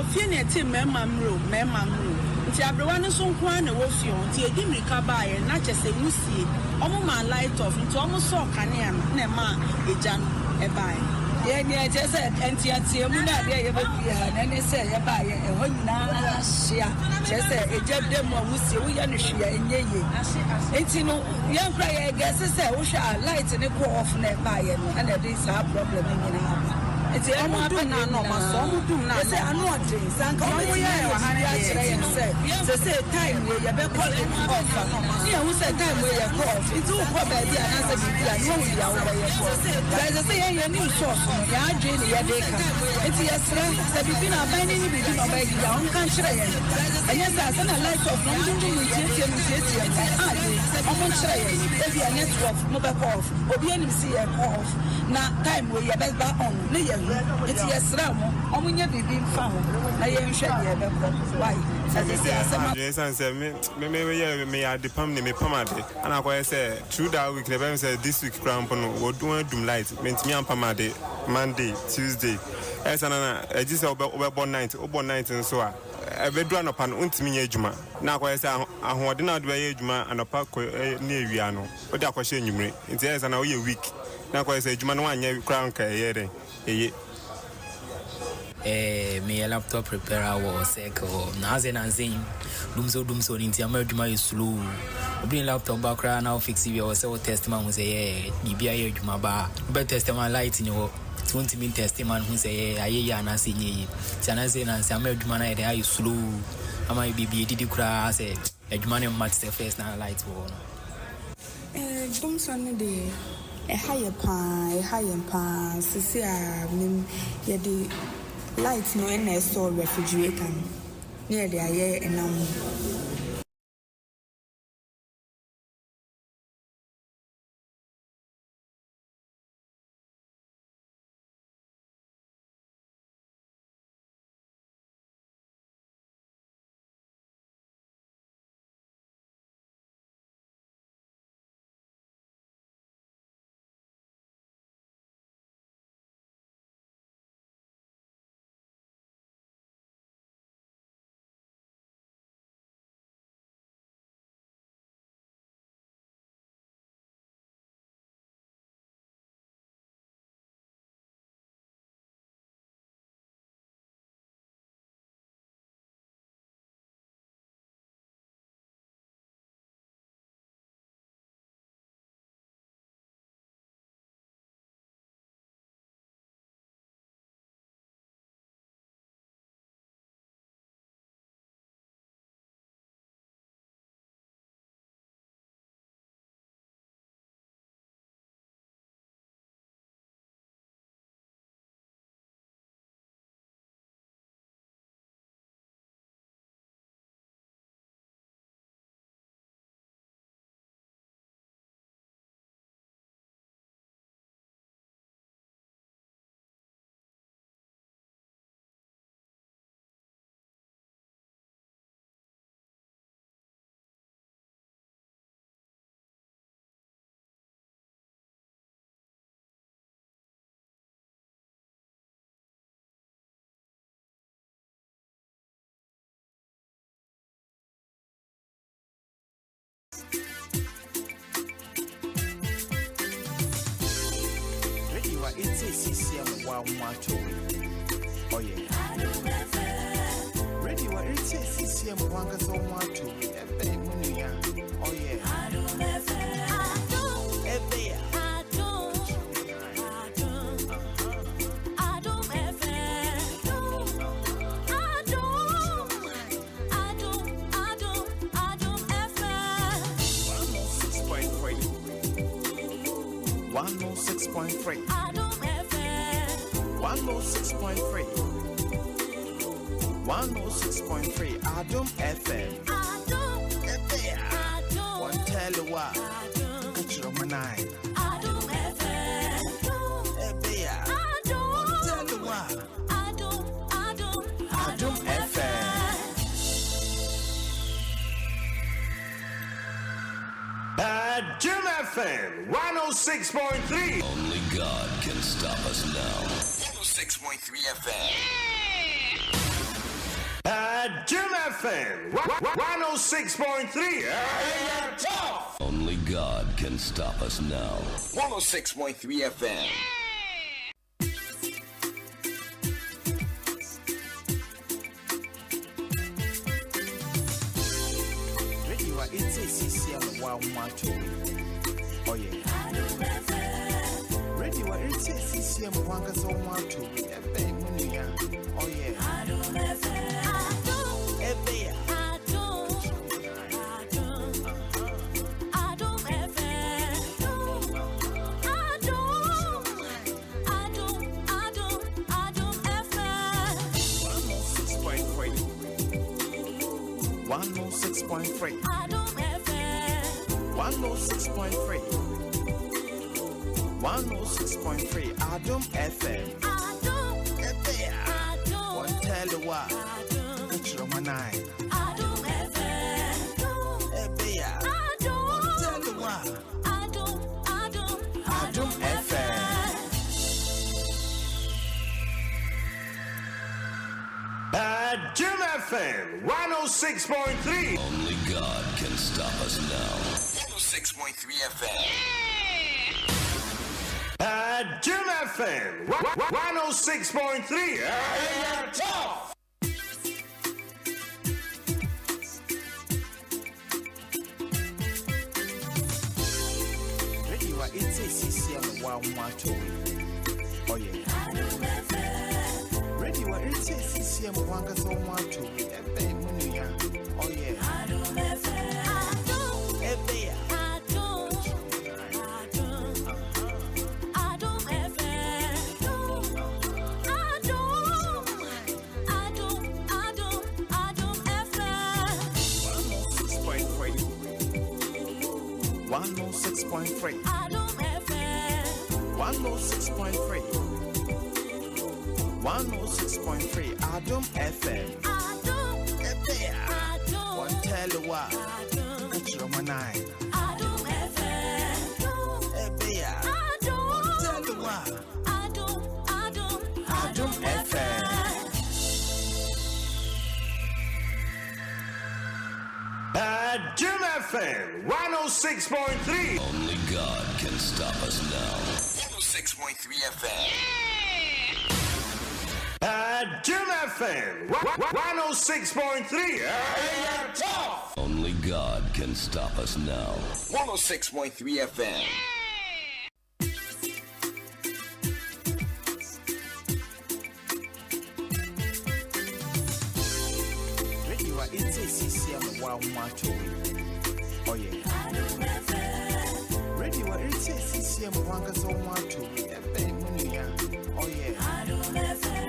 fie team memamro. Nti abrewa no so nko na wo fie on ti edi mirika ba ye na chese musie. Omo ma light off nti omo so kane na ma eja no e ba ye ni chese enti mu na de ye ba bia na ne se ye ba ye ho nyina hia chese eja de mu musie wo ye no hia enyeye enti no ye nkra ye gese se wo hwa light ne go off na ba ye no na de sa problem nyina it's a modern no some na say I know thing sanka o ye wa ha ya kire ye say time we ye be call it off here who say time we ye call it who go ba dia na say bibia no we ya wo ye call guys say ye new source ya adwe ne ye dey ka it ye sra say bibia na ban ni bibia no ba dia on kan kire ye anya say say na light of no ndum ni tie ah o mon kire ye e bia network no be off obi anim see ye off na time we ye be ba on ne ye it's yesra mo omunye bibi mfa ho na ye nhwe ye be ko why say me adipam ne me pamade ana ko say through that week never say this week cramp no wo dum light mentimi ampamade Monday Tuesday esana eji say obe night obo night nso a ebedu anopa no ntimi nya adwuma na ko say ahode na do ye adwuma anopa ko na ewia no o de akɔhye nyumre nti esana wo ye week na ko say adwuma no anya crown ka ye den me laptop repair or cycle naze dumso ninti amadwuma is slow obi laptop background now fix it or say testament who say bibia ye adwuma ba be testament light ni ho 20 min testament who say aye na say nyi tianaze na say amadwuma na dey is slow ama bibia didi kura say adwuma ne match the first na light wo no dumso ne dey a higher pa sisi a mem ye dey light no in a store refrigerator near the aye enam It's a CCM wow. Oh yeah. Ready what it's a CCM wanga so wato. Oh yeah. Adom 106.3 Adom FM 106.3 Adom FM one tell you what catch your nine Adom FM one tell you what Adom FM Adom FM 106.3. Only God can stop us now. 106.3 FM. Yeah! FM 106.3. Only God can stop us now. 106.3 FM. Radio it's a CCM 112. Oh yeah. Radio it's a CCM 112. Oh yeah. Adom FM 106.3 106.3 Adom FM One tell you what Catch your man Adom FM One tell you what Adom FM Adom FM 106.3. Only God can stop us now. 106.3 FM. Adom FM 106.3. Radio it's a CCM 112. Oh yeah. Radio it's a CCM 112. Oh yeah. Adom FM. Adom FM. 106.3 Adom FM 106.3 106.3 Adom FM One tell you what Catch your man Adom FM One tell you what Adom FM Adom FM 106.3. Only God can stop us now. 106.3 FM. Adom FM 106.3. Only God can stop us now. 106.3 FM. Radio it's a CCM 112. Oh yeah. Radio it's a CCM 112. Oh yeah. Adom FM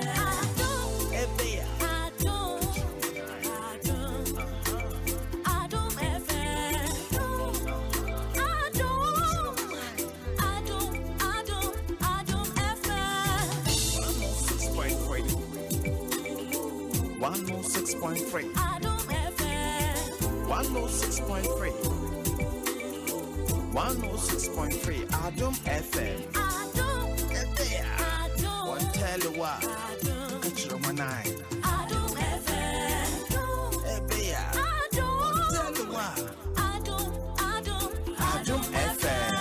106.3 106.3 Adom FM One tell you what Catch your man Adom FM One tell you what Adom FM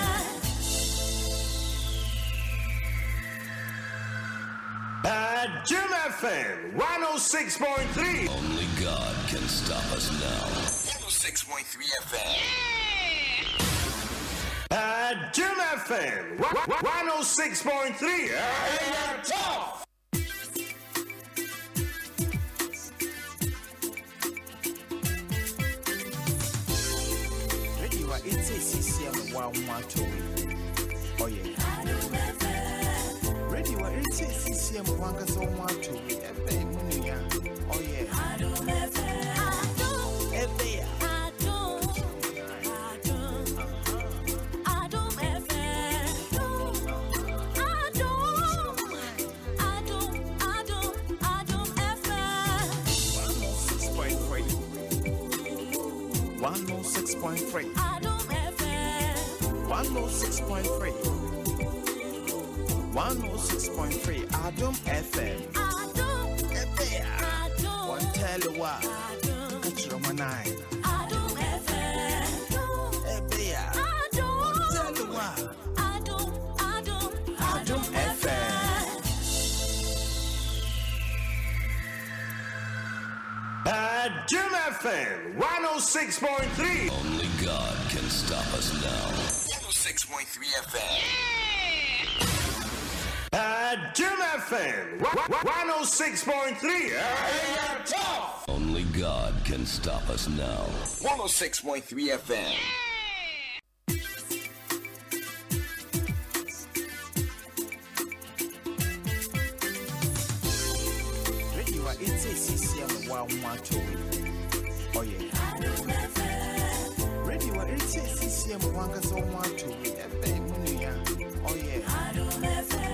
Adom FM 106.3. Only God can stop us now. 106.3 FM. Adom FM 106.3. Radio it's a CCM 112. Oh yeah. Radio it's a CCM 112. Oh yeah. Adom FM. Adom FM. 106.3 Adom FM 106.3 106.3 Adom FM One tell you what Bad Jim FM 106.3. Only God can stop us now. 106.3 FM. Bad Jim FM 106.3. Only God can stop us now. 106.3 FM. Radio it's a CCM 112. Oh yeah. Radio it's a CCM 112. Oh yeah. Adom FM.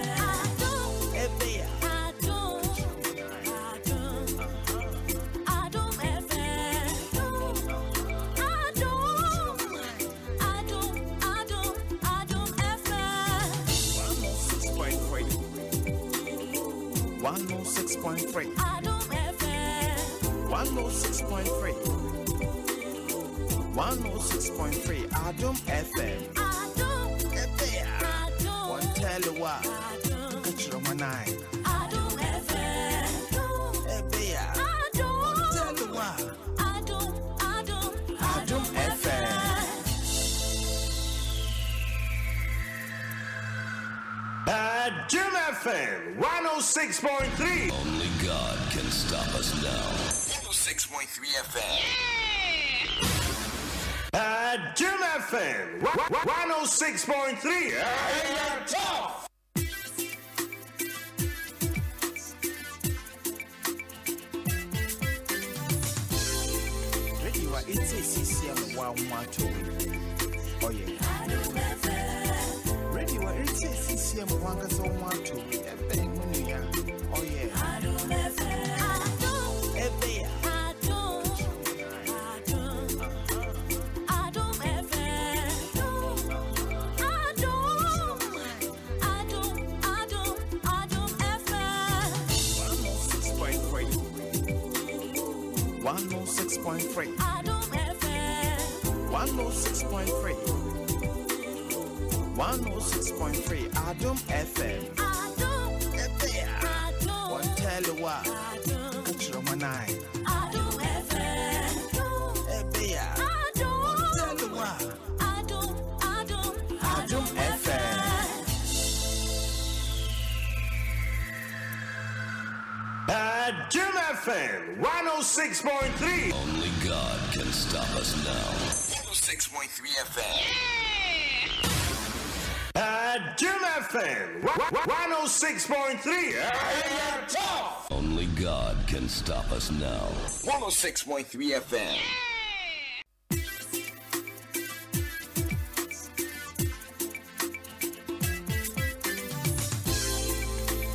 106.3 Adom FM. One tell you what, catch your man eye. Adom FM. One tell you what, Adom FM. Bad Jim FM 106.3. Only God can stop us now. 106.3 FM. Bad Jim FM 106.3. Radio it's a CCM 112. Oh yeah. Radio it's a CCM 112. Oh yeah. Adom FM. 106.3 Adom FM. One tell you what, catch your man eye. Adom FM. One tell you what, Adom FM. Bad Jim FM 106.3. Only God can stop us now. 106.3 FM. Bad Jim FM 106.3. Only God can stop us now. 106.3 FM.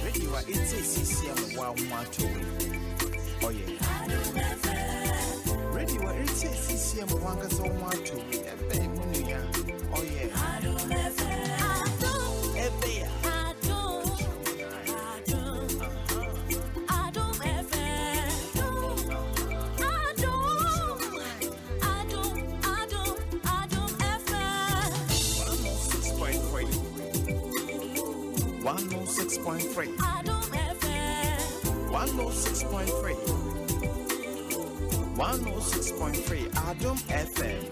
Radio it's a CCM 112. Oh yeah. Radio it's a CCM 112. Oh yeah. Adom FM. 106.3 Adom FM.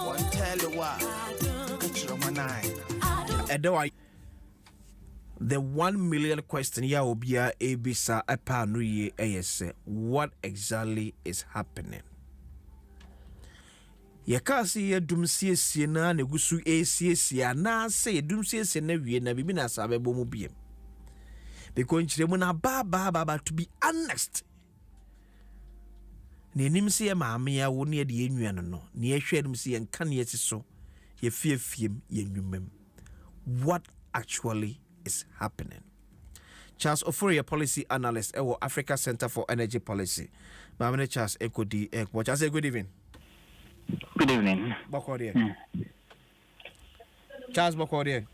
One tell you what, catch your man eye. The 1 million question ya obia ebisa epa no ye eyese, what exactly is happening? Yakasi ye dumsiesie na negusu esiesie na say dumsiesie na wie na bibi na sabebo mu biem. Because nchiremu na ba to be honest. Ne nimsi ye maame ya wo ne de enwuan no. Ne ehwe nimsi ye nka ne yesiso ye fiefiem ye nwumem. What actually is happening? Charles Oforia, policy analyst at Africa Center for Energy Policy. Mamene Charles Ekodi Ekbo. Charles, good evening. Good evening. Bokodiye. Charles Bokodiye.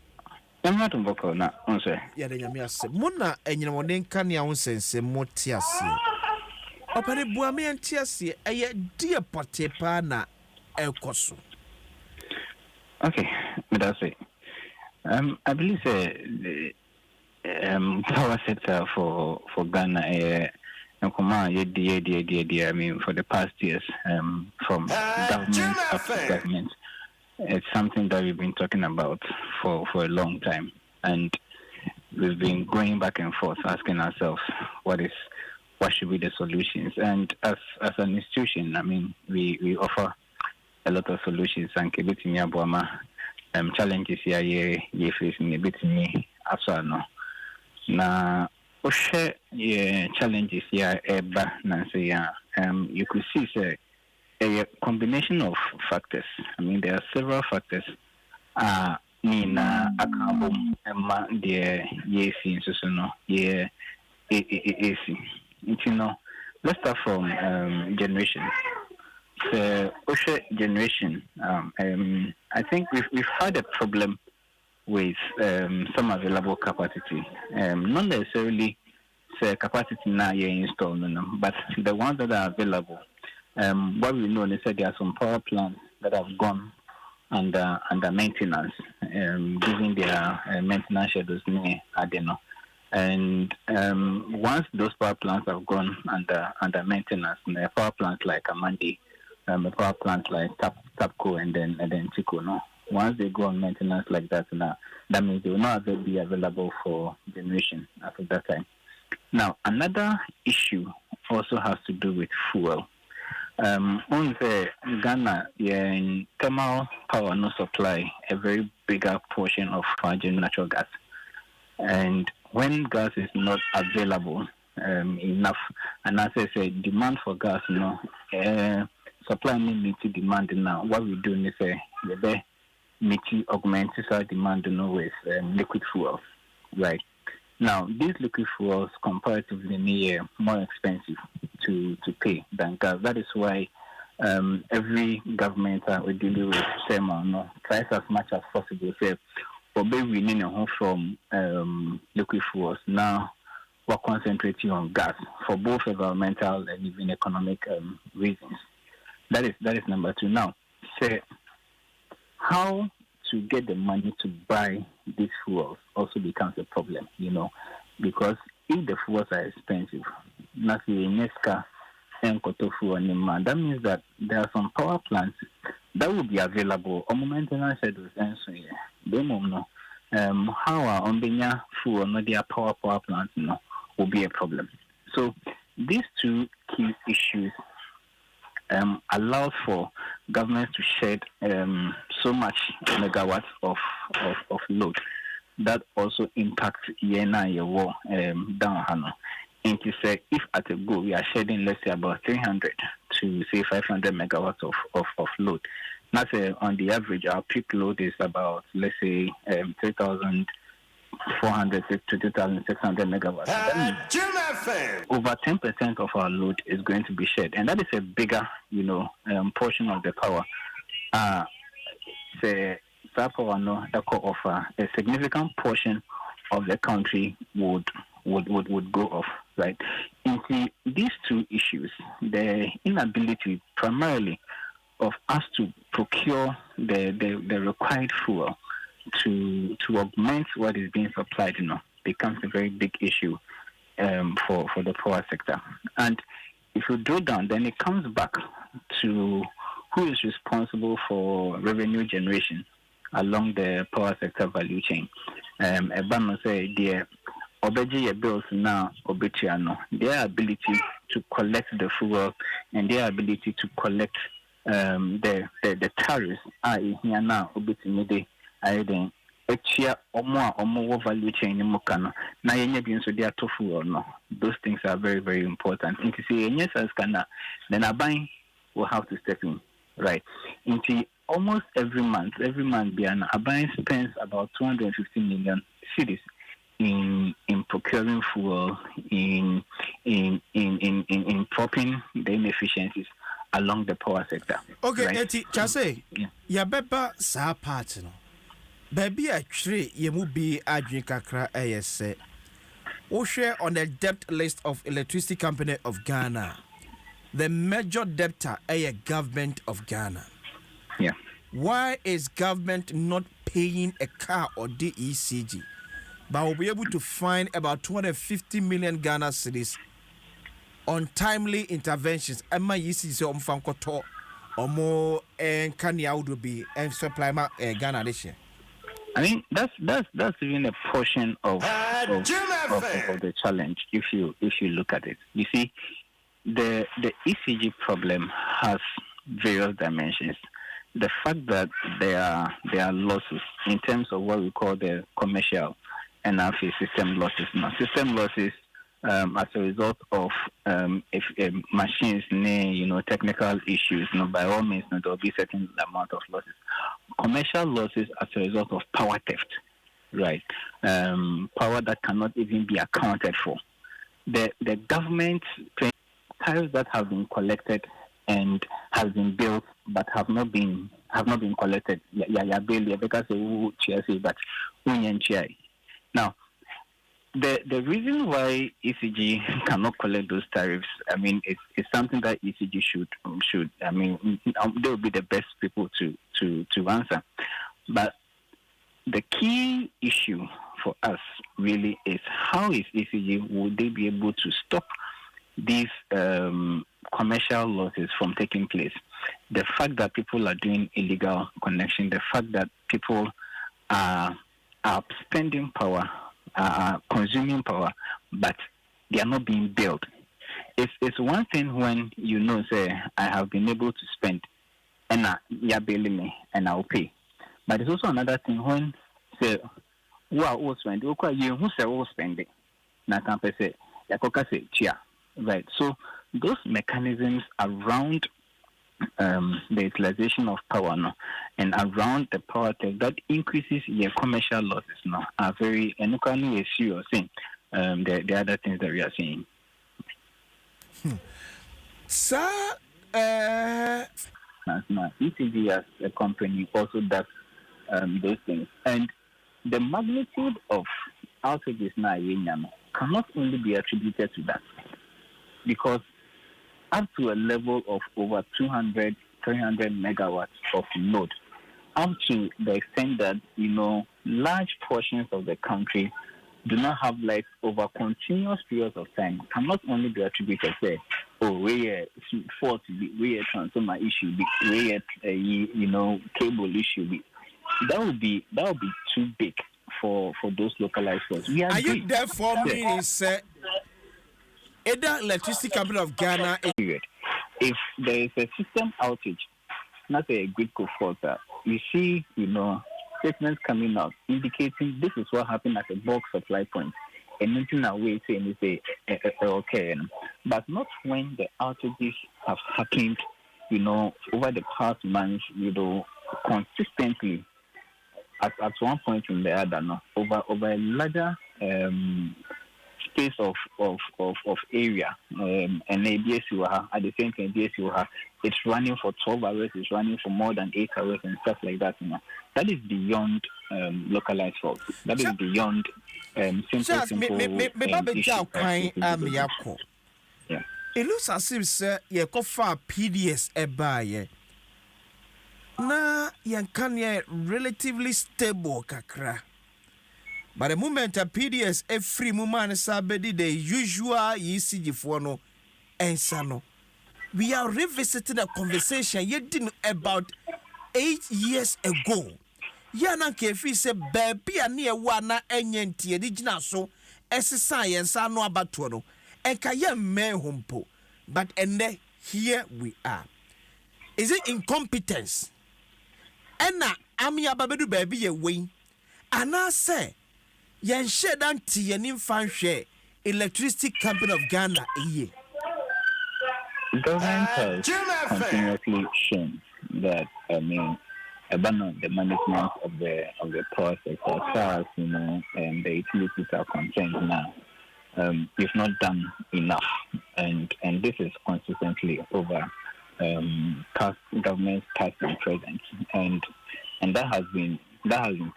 I'm not Boko na onse. Ya de nyame ase. Mona enyina woden kan ya wonsense moti ase. Opare buame anti ase eye die potepa na ekoso. Okay, that's it. I believe the power sector for Ghana I mean, for the past years, from government up to government, it's something that we've been talking about for a long time, and we've been going back and forth, asking ourselves what should be the solutions. And as an institution, I mean, we offer a lot of solutions. And challenges here, ye facing a bit me as well. No, na share challenges here, Nancy. You could see a combination of factors. I mean, there are several factors. Nina akabum emma de yesi so no ye esi. You know, let's start from generation. The OSHA generation, I think we've had a problem with some available capacity. Not necessarily say capacity now you install, but the ones that are available. What we know is that there are some power plants that have gone under maintenance, giving their maintenance schedules near Adom. And once those power plants have gone under maintenance, the power plants like Amandi, a power plant like Tapco and then Chico, no. Once they go on maintenance like that, now that means they will not be available for generation after that time. Now, another issue also has to do with fuel. On the Ghana, in thermal power no supply a very bigger portion of virgin natural gas, and when gas is not available enough, and as I say, demand for gas, supply meet to demand now. What we do is the meet to augment our demand with liquid fuels, right? Now these liquid fuels comparatively more expensive to pay than gas. That is why every government we deal with tries as much as possible say we need a home from liquid fuels. Now we're concentrating on gas for both environmental and even economic reasons. That is number two. Now, say how to get the money to buy these fuels also becomes a problem, because if the fuels are expensive, that means that there are some power plants that will be available on maintenance schedules and so how are on the fuel not their power plants will be a problem. So these two key issues allows for governments to shed so much megawatts of load that also impacts your down Hano. And to say if at a go we are shedding let's say about 300 to say 500 megawatts of load. That's on the average our peak load is about let's say 3,400 to 2,600 megawatts. Over 10% of our load is going to be shared, and that is a bigger, portion of the power. Say that power offer a significant portion of the country would go off, right? Into these two issues, the inability primarily of us to procure the required fuel to augment what is being supplied, becomes a very big issue for the power sector. And if you drill down, then it comes back to who is responsible for revenue generation along the power sector value chain. Ebano say their obeji bills now obetiano, their ability to collect the fuel and their ability to collect the tariffs are here now obetimide then exia omo value chain mukano na yenye bi nso dia tofu or no. Those things are very, very important. Into say yes as kana then Aban will have to step in, right? Into almost every month Biana Aban spends about 250 million cedis in procuring fuel, in propping the inefficiencies along the power sector. Okay, right? Eti Chase, ya beba sa part no. Baby actually yemu be adwin kakra ayese. We share on the debt list of Electricity Company of Ghana. The major debtor is government of Ghana. Yeah. Why is government not paying a car or DECG? But we'll be able to find about 250 million Ghana cedis untimely interventions. Emma yisi se omfankoto omo kani audo be and supply ma Ghana this year. I mean that's even a portion of the challenge if you look at it. You see, the ECG problem has various dimensions. The fact that there are losses in terms of what we call the commercial and system losses. Now, system losses as a result of if machines, technical issues. By all means, there will be certain amount of losses. Commercial losses as a result of power theft, right? Power that cannot even be accounted for. The government tariffs that have been collected and have been built but have not been collected. Now, the reason why ECG cannot collect those tariffs, I mean, it's something that ECG should. I mean, they will be the best people to answer. But the key issue for us really is how is ECG, would they be able to stop these commercial losses from taking place? The fact that people are doing illegal connection, the fact that people are spending power, are consuming power, but they are not being billed. It's one thing when say I have been able to spend and you're billing me and I'll pay. But it's also another thing when say who spend you who say who spending. Now can say say chia. Right. So those mechanisms around the utilization of power and around the power tech that increases your commercial losses are very and you you're saying the other things that we are seeing. Sir, now ECG as a company also does those things, and the magnitude of outages now cannot only be attributed to that, because up to a level of over 200, 300 megawatts of load, up to the extent that, large portions of the country do not have lights over continuous periods of time, cannot only be attributed to, we fault, we transformer issue, we cable issue. That would be too big for those localized faults. Are you therefore meaning, sir? Either Electricity Company of Ghana. If there is a system outage, not a grid fault, you see, statements coming out indicating this is what happened at a bulk supply point. And nothing away saying okay, but not when the outages have happened, over the past months, consistently at one point in the other, over a larger space of area, and ABS at the same time ABS it's running for 12 hours, it's running for more than 8 hours and stuff like that. That is beyond localized faults. That is beyond simple yeah. It looks as if sir you cover PDS ebaye na yankanye relatively stable kakra. But the moment a PDS every moment sabedi the usual ECG for no answer no. We are revisiting a conversation you did about 8 years ago. Yana kefi se baby ani ewa na enyenti edijina so ese science anu abatono no. Enkaye mehumpo. But ende here we are. Is it incompetence? Ena ami ababedu baby ye win. Ana say yen shed anti yen fan share Electricity Company of Ghana ye. Government has continuously shown that abandon the management of the power sector as far as the utilities are concerned now. We've not done enough, and this is consistently over past governments, past and present, and that has been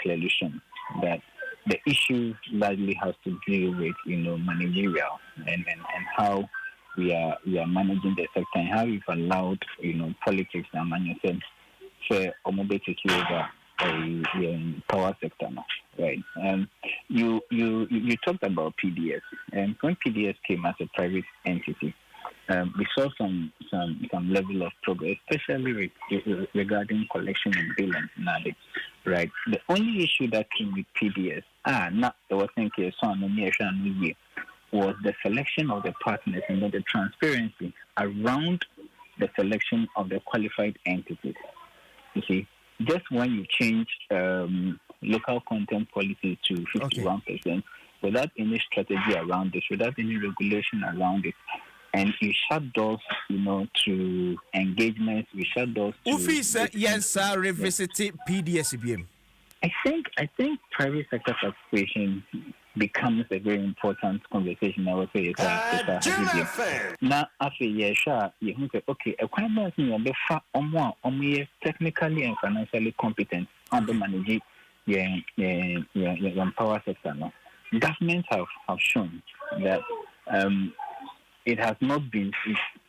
clearly shown that the issue largely has to do with managerial and how we are managing the sector and how we've allowed politics and management for take over the power sector now, right? You talked about PDS, and when PDS came as a private entity, we saw some level of progress, especially regarding collection and billing. Right. The only issue that came with PDS, not I was thinking was the selection of the partners and the transparency around the selection of the qualified entities. You see, just when you change local content policies to 51%, without any strategy around this, without any regulation around it, and you shut doors, to engagements, we shut doors to... Ufi said, yes, sir, revisit PDSBM. I think private sector participation becomes a very important conversation. I would say now, after you say, okay, a crime is technically and financially competent under managing your power sector. No? Governments have shown that it has not been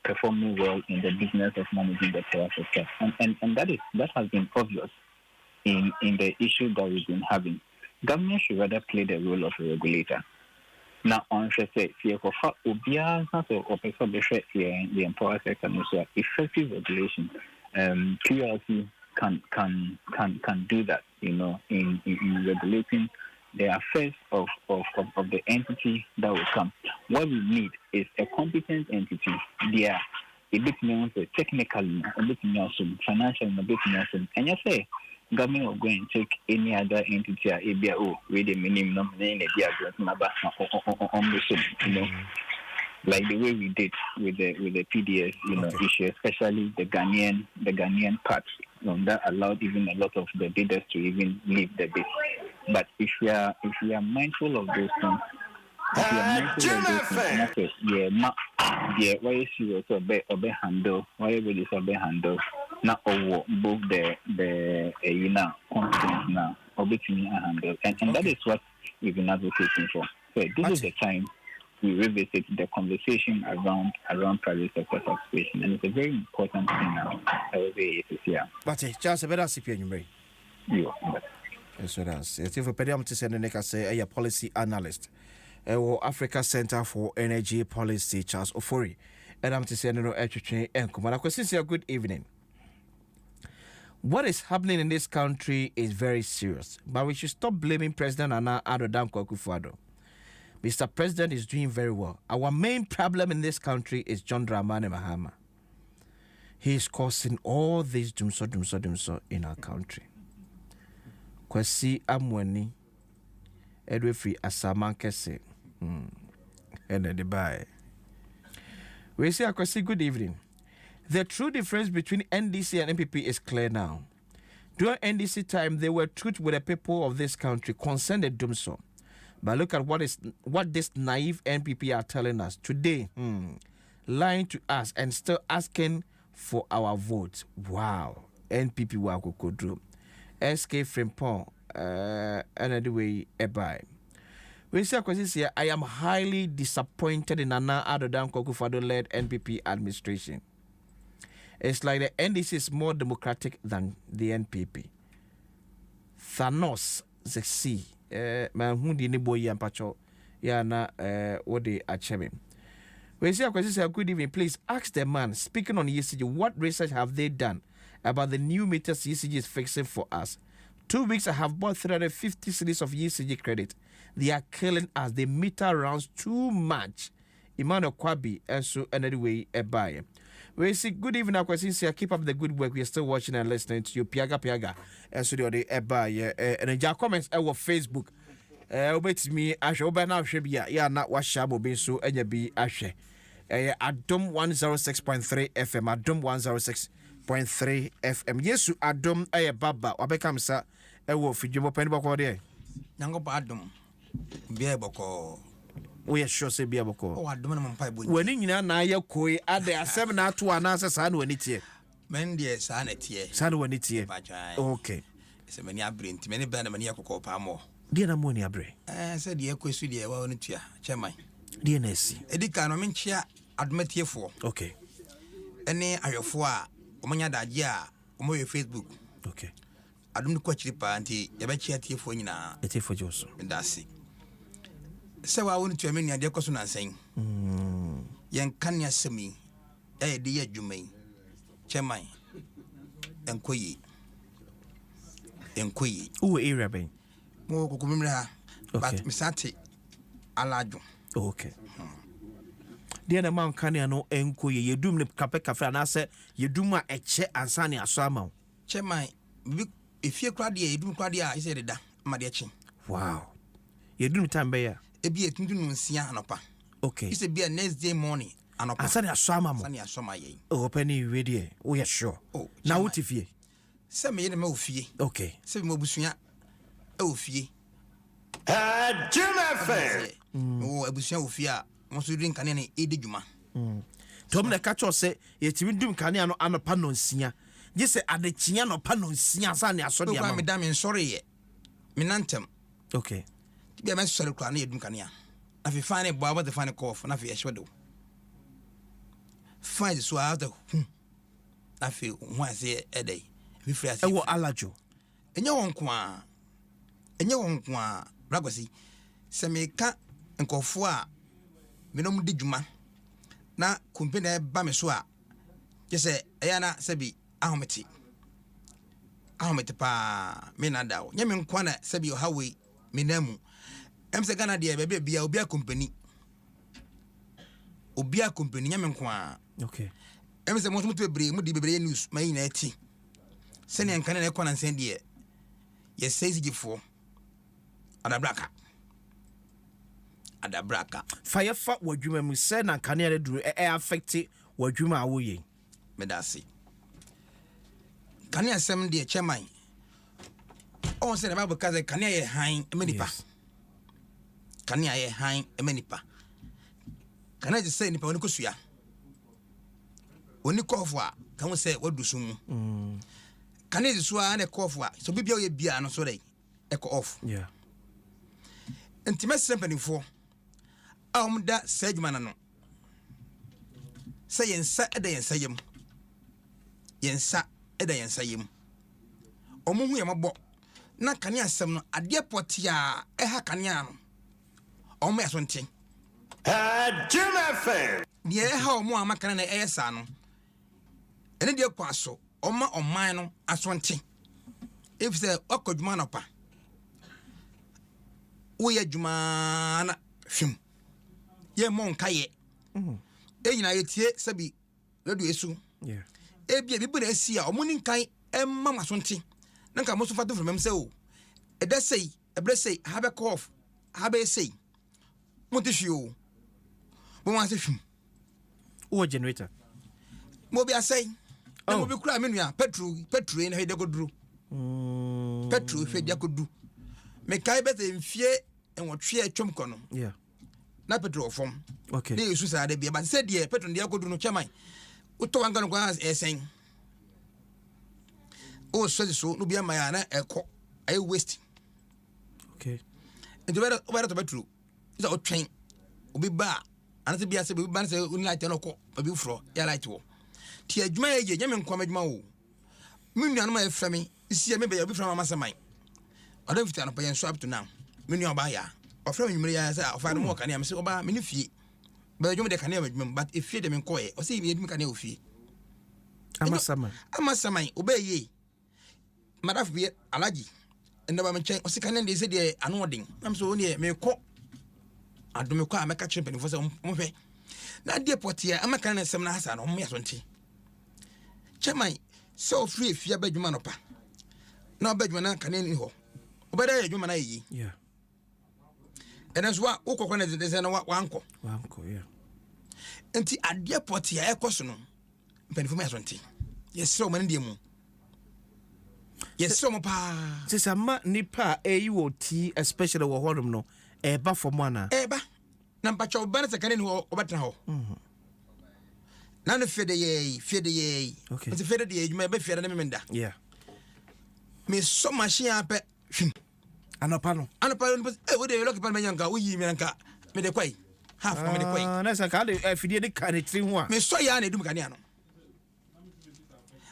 performing well in the business of managing the power sector, and that has been obvious in the issue that we've been having. Government should rather play the role of a regulator. Now, on say, the power sector, effective regulation, PLC can do that. In regulating the affairs of the entity that will come. What we need is a competent entity. They are a bit more technically, a bit more financially, a bit more. And you say, government will go and take any other entity, with the minimum like the way we did with the PDS, issue, especially the Ghanaian part, that allowed even a lot of the bidders to even leave the bid. But if you are mindful of those things, why is you also obey handle? Why will you obey handle? Not both the confidence now, obeying a handle, and that is what we've been advocating for. So this is the time we revisit the conversation around private sector participation, and it's a very important thing now. But just a better CPN, you so that's it. For Pediam to send a policy analyst or Africa Center for Energy Policy, Charles Ofori, and I'm to send and Kumana. Good evening. What is happening in this country is very serious, but we should stop blaming President Adom Akufo-Addo. Mr. President is doing very well. Our main problem in this country is John Dramani Mahama. He is causing all this dumso in our country. Kwesi Amweni Edwefri Asamankese and the Dubai. We say Kwesi, good evening. The true difference between NDC and NPP is clear now. During NDC time, they were truth with the people of this country concerned the dumso. But look at what this naive NPP are telling us today, lying to us and still asking for our votes. Wow, NPP wakukodro. SK Frimpong, anyway, ebai. We say, I am highly disappointed in Nana Addo Akufo-Addo led NPP administration. It's like the NDC is more democratic than the NPP. Thanos, the sea, man, who didn't boy and pacho, yana, what they achieve. We say, good evening. Please ask the man speaking on ECG, what research have they done about the new meters ECG is fixing for us? 2 weeks I have bought 350 series of ECG credit. They are killing us. The meter rounds too much. Emmanuel Kwabi, and so anyway, a buyer. We say good evening, Akwasi. Keep up the good work. We are still watching and listening to you. Piaga, and so the a buyer. And in your comments, our Facebook. Obey me, Ashe. Obey now, Shebia. Yeah, not what Shabo be so, and you be Ashe. Adom 106.3 FM. Adom 106.3 FM. Yes, Adom. Baba. Wabekam sa. Ewo Fijumo Penboko there. Nango Adom. Biaboko. We are sure say Biaboko. Oh, I don't know my boy. When in your koi at the 7 out to an answer, son, when it's here. Men, dear, son, it's here. Son, when it's here. Okay. It's a many abrin, many band mania cocoa pamo. Dear Namonia Bray. I said, dear Quesudia, well, on it here, Chairman. Dear Nessie. Edica, no mean chia, admit here for. Okay. Any are your four, Omania da ya, Omo your Facebook. Okay. I don't quite cheap, auntie, you bet here for you now. It's for Joseph. And that's it. So I want to mean, dear Cosun saying, Yan Kanya Semi, de ye dwumai chairman enkoyi who area ben mo kokomimre ha but misate alajo okay deɛ na man kane no enko ye yedum ne kafe anase yedum a eche ansane aso ama wo chairman bi efie kra de yedum kra de a ise de da ma de eche wow yedum time be ya ebi etundu no nsia anopa okay ise bi next day morning anopa ansane aso ama mo ansane aso ma ye openi ready o ye sure na wo ti fie se me ye me ofie okay se me obusua ofie Jim FM. o abusua ofie a mo so drink kane ne edi dwuma tom na ka cho se yetimi dum kane ano anopa no nsia je se adekia no pa no nsia ansane aso de ama me da me sorry ye me nantem okay bia me sorry kra na yedum kane a afi fane bo aba the fane call na afi yeshwedo fine so out the afi hu ase edey mi free ase ewo alajo enye won kwa bragosi se me ka nkofo a me no mu di dwuma na company na ba me so a je se eya na se bi ahometi pa me na dawo nye me nkwa na se bi ohawe me na mu em se Ghana de be bia obi a company nye me nkwa okay em se mo to bebre mu di bebre news ma yi na ati se ne nkan na ekwa na nsen de ye says gifo adabraka fire fa wadwuma mu se na kane ya duru affect wadwuma awoye medasi kane asem de chairman on se na babu kaze kane ye han emenipa kane ye han emenipa kane je se nipa oni kosua oni kofo a kan se wadusumu kane je so a na kofo a so bibia ye bia no so dai eko off yeah intimate sempanifo da sajuma no say yensa eda yensa yem omo hu yemabo na kane asem no ade potia ha kane ano omo yaso nten Jim FM. die ha omo amaka na eyesa no ene die kwaso oma oman no aso nten if say okodwuma no pa woyɛ dwuma na hwem yɛ mon kaye enyina yetie sabi radio esu yeah ebia bibu na asi a ɔmo ni nkan emma masonte na nka mo so fatu from sɛ o ɛda sei ɛbrɛ sei ha bɛ cough ha bɛ sei mo te hwio mo ma se hwem o generator mo bi asai na mo bi kura menua petrol na hwede goduru petrol hwede godu me kai bete mfie enwotwe atwom kono yeah na petrol fom okay na yesu sa de bia ba se de petrol de akodu no chairman uto wanga no kwa esen o so no bia maya na eko ay waste okay ento bera to petrol isa o twen obi ba anase bia se bi ba se uni light no ko obi fro ya light wo ti adwuma ye nyame nkwa adwuma wo minua no ma eframi isi me be ya obi fro ma samai Adom fiti anapa yen so up to now. Menu oba ya. Ofra nwumre ya say ofa no mo kane am say oba me ne fie. Ba dwom de kane adwuma but efie de me nkoye. O say me edum kane ofie. Amasamai obeye. Madaf bi alaji. Enda ba me chen o say kane de say de ano odin. Am so oni me ko. Adom ko ameka chimpen fo say mo hwe. Na de potia ameka na sem na hasa no mo ya so nti. Chemai so free efie ba dwuma no pa. Na ba dwuma na kane ni ho. Obada ya dwuma na yi yeah and as wa ukokwa na de na wanko yeah enti ade port ya ekoso no mpanifo me asonte yesro man ndie mu yesro mo pa sesama nipa eyiwo ti especially wo hodom no eba for ana eba na mpacha obana sekane ni ho obetena ho na no fede ye okay enti fede de dwuma eba fede na memenda yeah me so machine ape anapa no we dey look pan menyanka wo yi menyanka me de kwai half me de kwai na sa ka de fidie de kane tri ho a me so ya na edum kane ano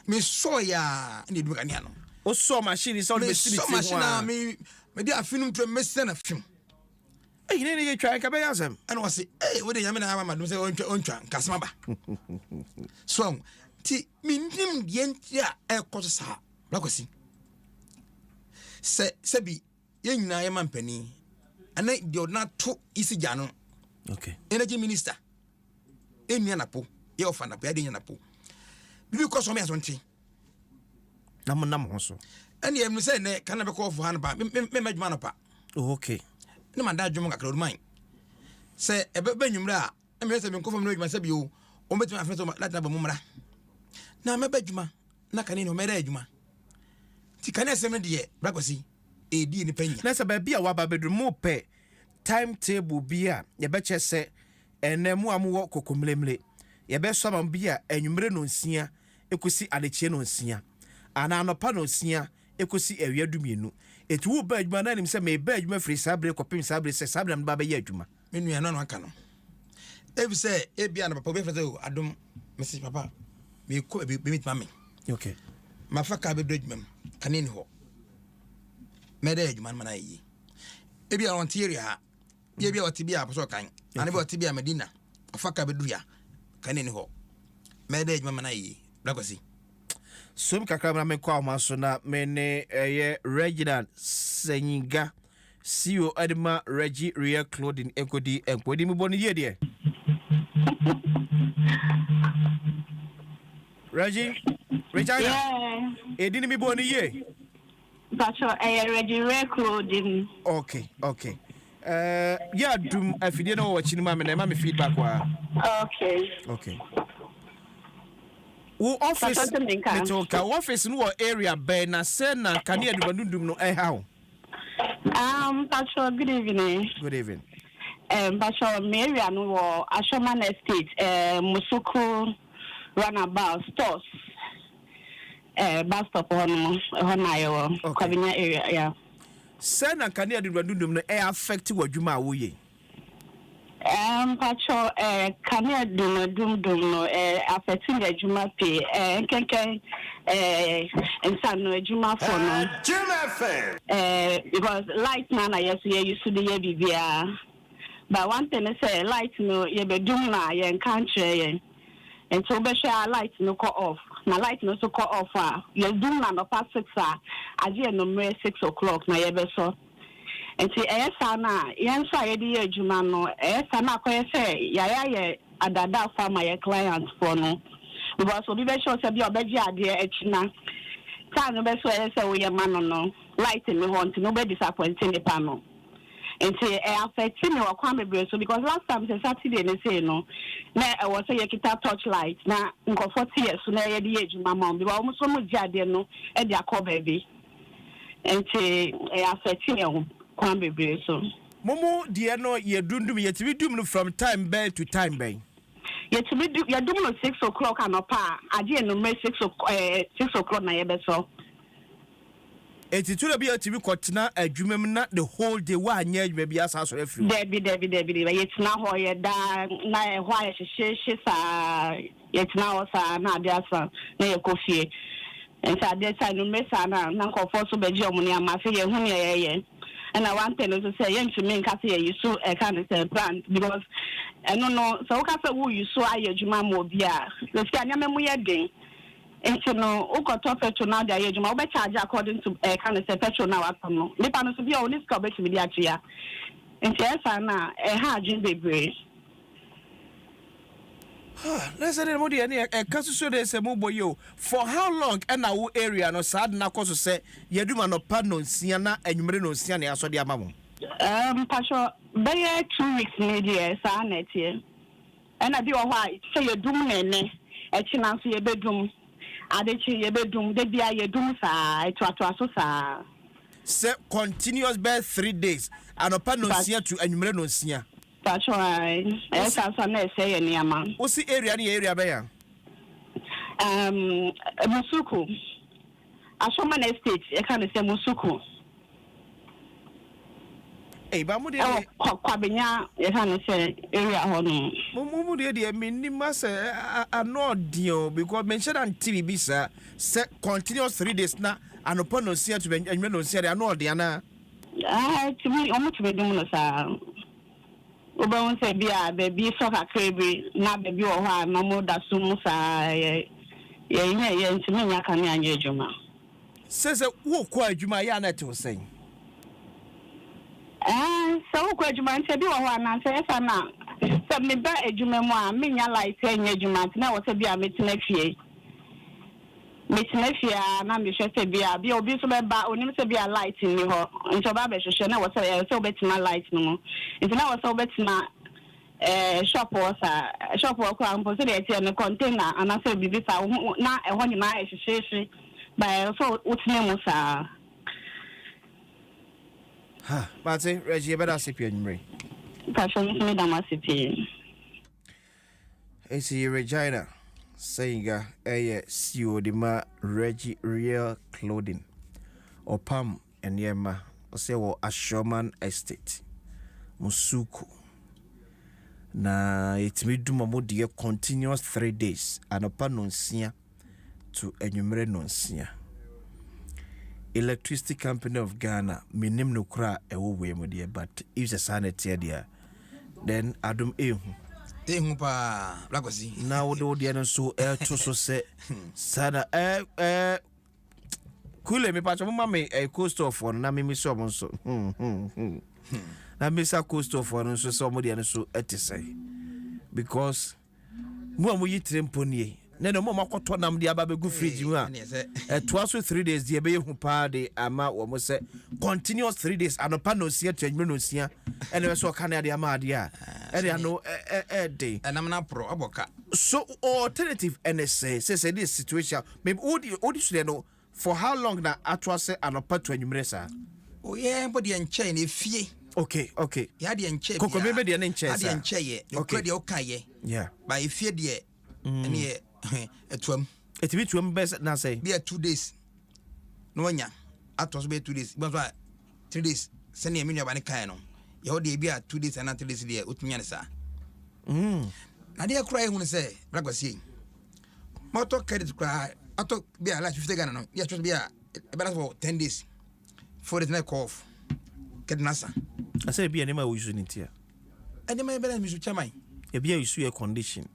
me so ya na edum kane ano o so machine so me so machine me de afinum tro me sena film You need to try and them. And was say, hey, what do you mean? I'm a say on Casmaba. So, mean him yentia air cosa, Blackossi. Sebi, yen na man penny, and I do not too easy jano. Okay. Energy minister. In Yanapo, your fan up, Eddie Yanapo. Because of me as one tree. Nam also. And you have said, can I be called for Hannah? Me manapa. Okay. No man that Jumaka cloud mine. Say, a Benjamin, and Mr. Confirm myself you, or met my friend of Latin Mumra. Now, my bedjuma, Nakanino Medjuma. Tikana 70 Bracosi, a D in the penny. Let's a baby a waba bedroom more pay. Timetable beer, your betcha say, and then more walk cocumlemle. Your best summer beer, and you mre no sia, you could see at the chain on sia. And an opano sia, you could see a real dumino. It will beg my name, say, may beg me free sabre, copim sabre, say sabre and baba yajuma. When we are not canon. Every say, Ebian of Papa, Adom, Mrs. Papa, me could be with mammy. Okay. My fucker be judgment, canin ho. Medej man manai. Ebia on Tyria, Yabia or Tibia, so kind, and about Tibia Medina, a fucker be duya, canin ho. Medej manai, Blagosi. Some kakabra me kwa masona mene Reginald Senyiga CEO Adma Reggie Real Clothing Equity and Kwedi mi boni ye de. Reggie Regina. Yeah. Edini mi boni ye. That's Reggie Real Clothing. Okay. Yeah, dum afidie no wa chinima me na ma me feedback wa. Okay. Wo office metoka office no area be na say na kane adubandundum no how. Patrol, good evening. Good evening. Patrol, Mary no wo Ashoman Estate, Musuku runabout stores. Bus stop on Ayo, Kabinya area, yeah. Say na kane adubandundum no affect wadwuma wo ye. Patrol, Kanya dum no affecting the Juma pay, Kenken, and San Juma for no. Juma fan. Because light man, I used to be a BBR. But one thing I say, light no, you be doom na, and country, and so be share light no call off. My light no so call off, you doom na no past 6 hours, I did no more 6 o'clock, na yebe so. And see, Sana, Yansa, Eddie Jumano, Sana, say, Yaya, Adada farmer, your clients for no. Because we be sure to be a better idea, Echina. Time best way, say, we are man no. Light in the hunt, nobody disappointing the panel. And see, affecting your crime so because last time, it's Saturday, they say, no. Now, I was a Yakita torchlight. Now, 40 years, so now, Eddie Jumama, because almost so much Jadia, no, Eddie, a call baby. And see, affecting your so Momo dear no ye dundum yet we dum from time bay to time bay. Yet we do ya dum no 6 o'clock and pa I didn't know 6 o'clock na yebe so. It is to be a TV cotina a jumem not the whole day one year maybe as house refuge. Debbie it's now ho ye da na why she sa yet now sa na dia sa na ye coffee. And so that time no me sa na nko for so be je omo ni amafe ye hu ne ye. And I want to say, young to me, you so a kind of brand because I don't know. So, who you saw, I Juma Mobia. The Scania Muyagging. And you know, who got top petrol now, the Juma, but charge according to a kind of petrol now. I don't know. Lipanos to be on this coverage with the Atria. And yes, I know a hard gin baby. Let's say a casu de se mubo yo. For how long and our area no sad na koso say ye do man no pardon siana enumere no siana aso de amamo. Pastor, by 2 weeks media sa net here. And I be why say you dum nene e china so ye bedum adechi ye bedum de bia ye dum sa to so sa. Say continuous by 3 days and upon no sia to enumere no sia. That's why I say any man. What's the area by? Musuku. Ashoman Estate, I can't say Musuku. Hey, Bamudia, Quabinia, I can't say area home. Mumudia, minimas a no deal because mentioned on TV bisa set continuous 3 days now and upon no sia to be and no say I know Diana. To me, almost to be doing Oba say bia baby so kakra bi na baby wo ha na mo da so mu sa ye ntimi nya kan anya adwuma. Sese wo kwa adwuma ya na te wo sen. So wo kwa adwuma nse bi wo ho na se fa na se me ba adwuma mu a me nya light anya adwuma na wo se bia metina fie. Metina fie na me hwe se bia obi so be ba onim se bia light ni ho. Nso ba be hwe na wo se obetima light no mo. Nso na wo se obetima shop work am po se dey tie no container ana se bibi sa na eho nyina ehwehwehwe ba so utine mu sa ha Martin Reggie better sip your number ka so me da masipi AC Regina sayinga CEO de ma Reggie Real Clothing opam enyema ose wo Ashoman Estate Musuku na itimi duma mo de continuous 3 days anopa nonsia to enumere nonsia. Electricity Company of Ghana minim no kra ewo we mo de but if the sanity there then Adom ehu pa blakosi na wo de no so to so se sana kule me pacho mama me coast of one na me so mo so na me sa coast of one so mo de so etise because mo yi tremponie na no mo makoto nam de aba begu fridge mu a twice 3 days de be hu pa de ama wo mo se continuous 3 days anopa no sia twanwe no sia ene so ka na de ama de a ene no de enam na pro aboka so alternative NSA say this situation maybe odi so no for how long na atwase anopa twanwumre sa o ye body enche na fie okay ya de enche koko bebe de enche sa de enche ye no kra de okaye yeah by fie de ene etuam etibi tuam best na say be 2 days no wanya atos be 2 days but 3 days sene emi nuaba ne kan no ye ho de bi a 2 days and 3 days de otunya ne sa na de kra ehunu se brakwasi moto credit kra ato bi a la 50 Ghana no ye twa bi a e balance for 10 days for the neck off get nasa I say bi anema wo use nitia anema e balance mi su chairman e bi a use your condition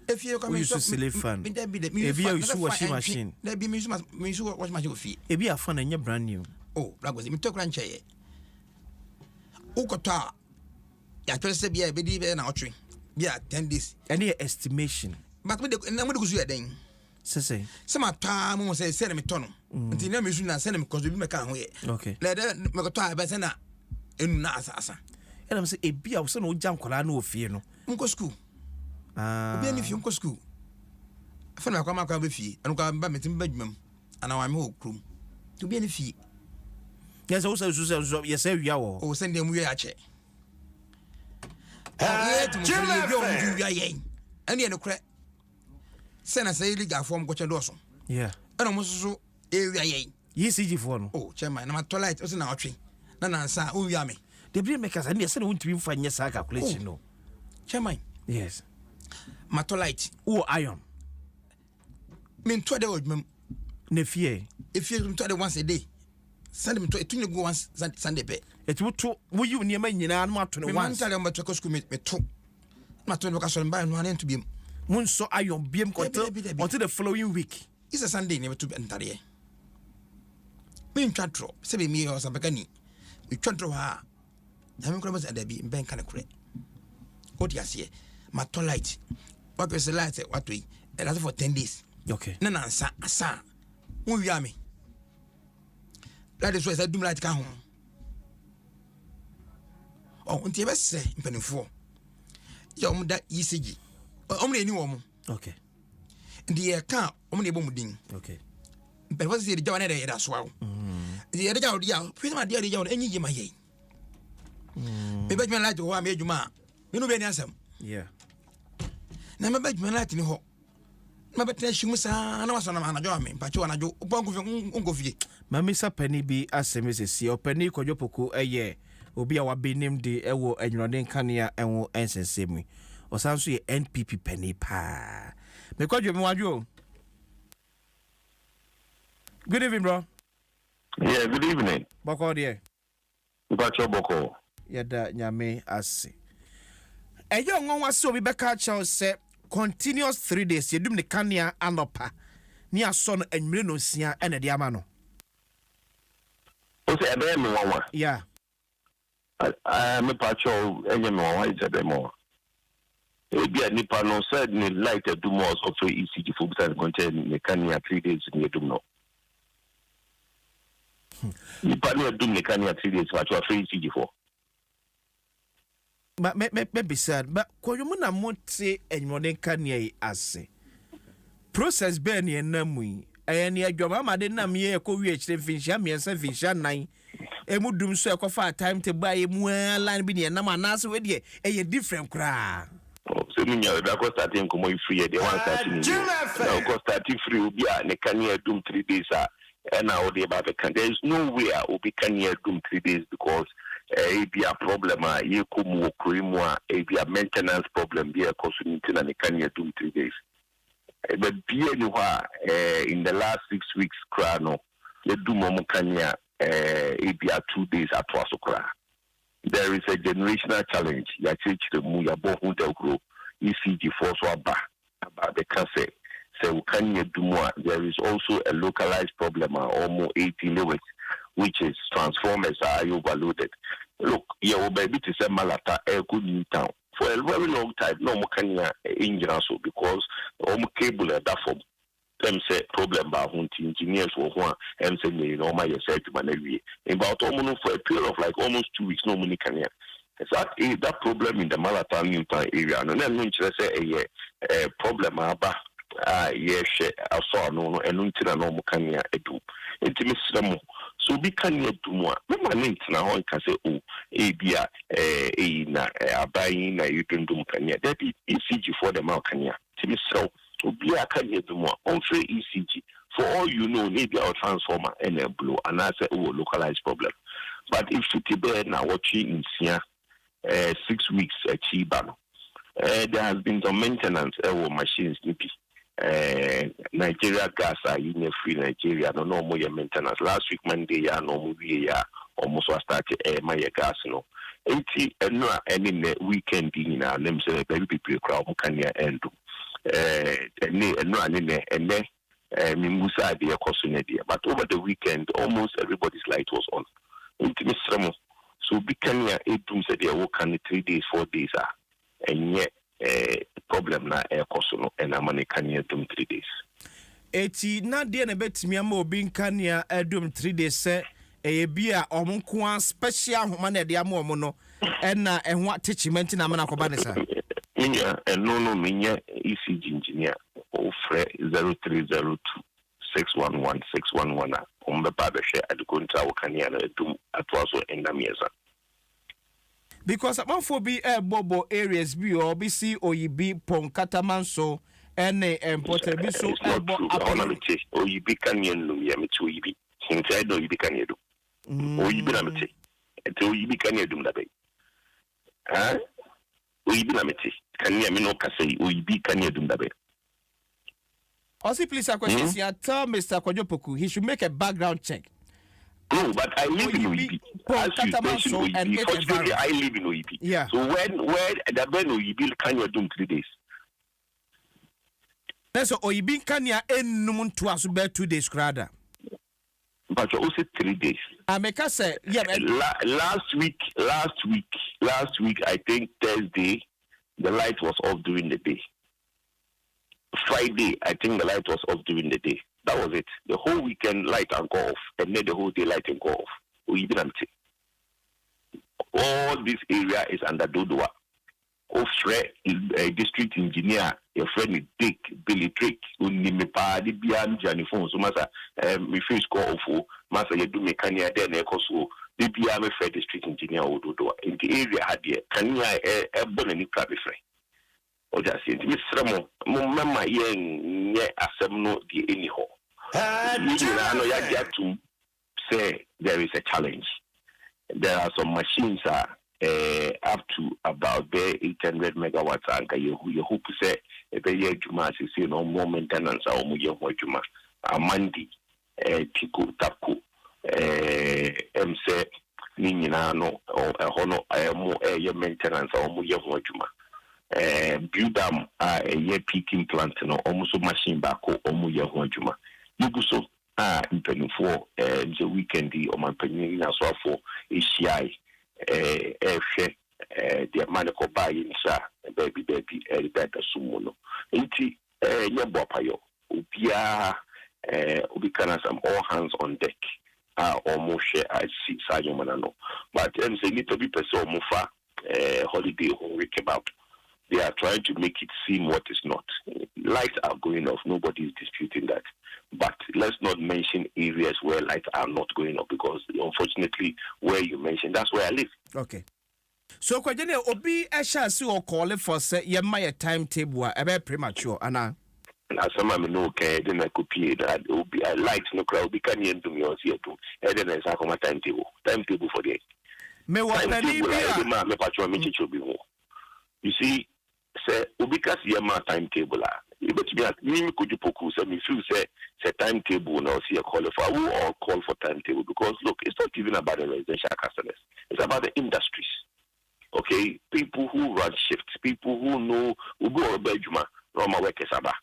if you come to select fan if you use washing machine there be me use washing machine fi e bi a fan enya brand new oh blakosi mi to kra nche ukota ya twese bia e be di be na otwe bia 10 days any estimation but me de na me de kusu ya den say sama ta mo say se me tono nti na me su na se na me kozo bi me ka ho ye okay le de me ko ta be se na enu na asa and I'm say e bia wo se no jam kola na ofie no nko school obi ni fi nko school afa na kwa makwa be fi anu kwa ba metim ba dwumam ana wa me ho krum to bi ni fi yes also yes area wo o se ndem wi ache ani eno kre se na se liga form ko chedo so yeah ana mo so area yen ECG for no oh chairman na ma toilet o se na otwe na nansa o wi ame the brain makers and yes no ntimi mfa nya sa calculation no chairman yes ma toilet o iron min to de odwum na fie if you to de once a day send me to etunye go once Sunday be etuto wo yi niam nyina no ato no once me man tell me to school me to ma to no ka so mba no ane to biem mun so iron biem until the following week is a Sunday never to entare me ntwatro se be mi o sabakani me twatro ha na me kura mo se bi mben kan kure o di ase ma to light what was the light what we it last for 10 days okay na nansa asa wo wi ame that is why I do light ka ho oh unti be se mpanifo ya om da ECG om na ni wo mo okay ndi e ka om na ebo mudin okay mpanifo se di jawa na da so awo ndi e da jawa dia pese ma dia di jawa enyi ma ye me be light wo am ejuma me no be ni asem yeah na me be light ni ho ma betre shimu sa na waso na anajo ame mpache wanajo onko fie ma misa pani bi asemesesi opani kodwo poko eye obi a wabenim de ewo enwroden kanea enwo ensensemi osanso ye NPP pani pa me kodwo me wadwo good evening bro yeah good evening boko de Bacho boko yada nyame ase eyo ngonwa se obi beka cha se continuous 3 days yedum ne kania anopa ni aso no anwire no sia ene de ama no o se ebe me wawa yeah me pacho enye me wawa is ebe mo ebi anipa no said ni light do more of ECG for business contain ne kania 3 days ni edum no nipa ni edum ne kania 3 days pacho for ECG for but me be sad but koyomu na monte enwode kania ase process be ne namu ene adwama ma de nam ye ko wi akire finhia miensa finhia nan emudum so ekofa time te ba emu line bi ne nam anase we de eye different kra so me nya da ko starting ko mo free de one starting na ko starting free obi a ne kania dum 3 days and now they about the there is no way obi kania dum 3 days because it be a problem ye ko mo kroimu it be a maintenance problem be a cause na ne kania dum 3 days. But be anywhere in the last 6 weeks, crano, you do momokania, it be 2 days at Wasokra. There is a generational challenge. Ya teach the Muya Bohu del Group, ECG force about the cancer. So can you do more? There is also a localized problem, almost 18 levels, which is transformers are overloaded. Look, your baby to say Malata, a good new town. For a very long time, no more can injure so because cable at that form. Them say problem about engineers or one and say no my yourself to about almost for a period of like almost 2 weeks, no money can that problem in the Malata new town area. And then when you say a problem about yes, I saw no and until no more can do. Intimate so be can you do more? Remember, now I can say, oh, Abia, na buying a you can do Kanya. That is ECG for the Malkanya. Timmy so, be a can you do more? On free ECG. For all you know, maybe our transformer and a blow, and I say, oh, localized problem. But if you be now watching in Sia 6 weeks at Chibano, there has been some maintenance of machines, maybe. Nigeria gas are in free Nigeria, no more maintenance. Last week Monday, no more almost started my gas no. 80 no any weekend in our names baby people crowd can ya end. No and then Mingusa idea costing idea. But over the weekend almost everybody's light was on. Intimate so be can ya 8 rooms a day work 3 days, 4 days and yet problem na ekoso and amane kania dum 3 days. Eti na de na betimi ama obi kania dum 3 days se bia omonko special homa na de ama omo no na ehwa attachment na mana koba ne sa. Minya no minya ECG engineer ofre 0302 611 611 ombepa be share adkonta wo kania na dum atwaso endamieza. Because among be bobo areas be or BC or ye be Ponkatamanso and important be so or ye be canyon yamitu ye be. Since I know you be can you do. Or you be amity. Until you be can you do that way. Ah, or you be amity. Can you no say or you be can you do that way. Also, please, a question here. Tell Mr. Kwajopoku he should make a background check. No, but I live in OEB. As you mentioned OEB, fortunately I live in OEB. Yeah. So where the Ben OEB can you do 3 days? That's OEB can you end to us about 2 days, Crada. But you also 3 days. I make us say, yeah. Last week, I think Thursday, the light was off during the day. Friday, I think the light was off during the day. That was it. The whole weekend light and go off, and then the whole day light and go off. We didn't empty. All this area is under Dodoa. Offshore district engineer, your friend is Dick, Billy Trick, Unimipa, the Bian Janifon, so Massa, me face call of Massa, you do mechania, then echo so, the Bian district engineer or Dodoa. In the area, had here, can you a bonny private friend? Or just Miss Ramo, Mamma Yang, Assemno, the anyhow. I know you have to say there is a challenge. There are some machines up to about 800 megawatts. And you hope to say a year Juma, you know, more maintenance or more Juma, Mandi, Tico, Taco, MC, Ninano, or a honor, more air maintenance or more Juma. build a year peaking plant no almost machine back or almost year one juma. You go so in penny for the weekend or my penny as well for ACI the manical buying baby better sumono. Inti Yabopayo Ubia Ubicana some all hands on deck. Almost share I see Sayomanano. But then say little bit person mufa holiday home week about. They are trying to make it seem what is not. Lights are going off. Nobody is disputing that. But let's not mention areas where lights are not going off because unfortunately, where you mentioned, that's where I live. Okay. So, Kwajene, Obi Eshasi or call it for say, you my timetable, a very premature, Anna. As some of no care, then I could pay that. I light no crowd, be can you do me or see too. And then I saw my timetable for the me what you see. Say ubika see my timetable you bet me could you poku say me feel say timetable now see a call for who all call for timetable because look it's not even about the residential customers, it's about the industries. Okay, people who run shifts, people who know who go bedjuma normal workers aba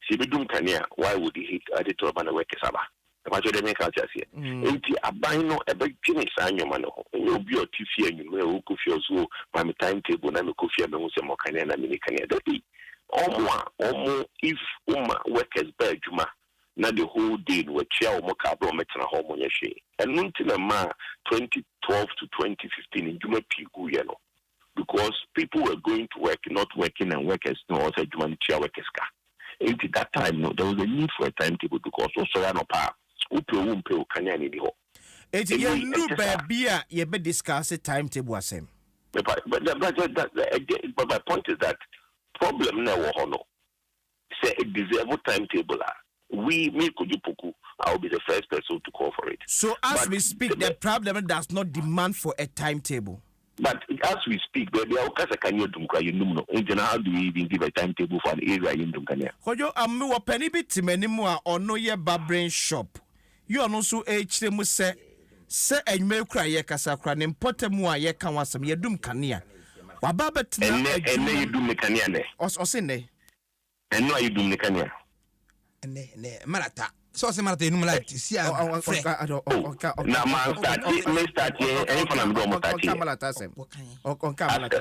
si bedum kania why would he hit at the top and workers aba the make out here enti aban no ebe twene sanyo no obi otifi anyum e okufi ozo my timetable na me kofi me se mo kania na me kania that be omo if workers bedjuma na the whole day we chia omo ka bro metena ho mo nyehwe enu ntina ma 2012 to 2015 in juma pigu ye no because people were going to work not working and workers no also juma chia workers ka enti that time no there was a need for a timetable because also ya no pa upe kanya ni ho enti ye lu baby a ye be discuss timetable asem but my point is that problem na wo no say a deserve timetable me Kojupoku, I will be the first person to call for it. So as we speak, the problem does not demand for a timetable. But as we speak, baby, how can you do? How do we even give a timetable for an area in Dunkania? Kojo, wa penny bit menimua or no ye barbering shop. You are no so HM say and me cry ye casacran important mua ye can was some ye dum cania. Wababet and you do mecania or sine. And no, you do mecania. Ne marata so se marata enu like si a na man start here and from do mo start here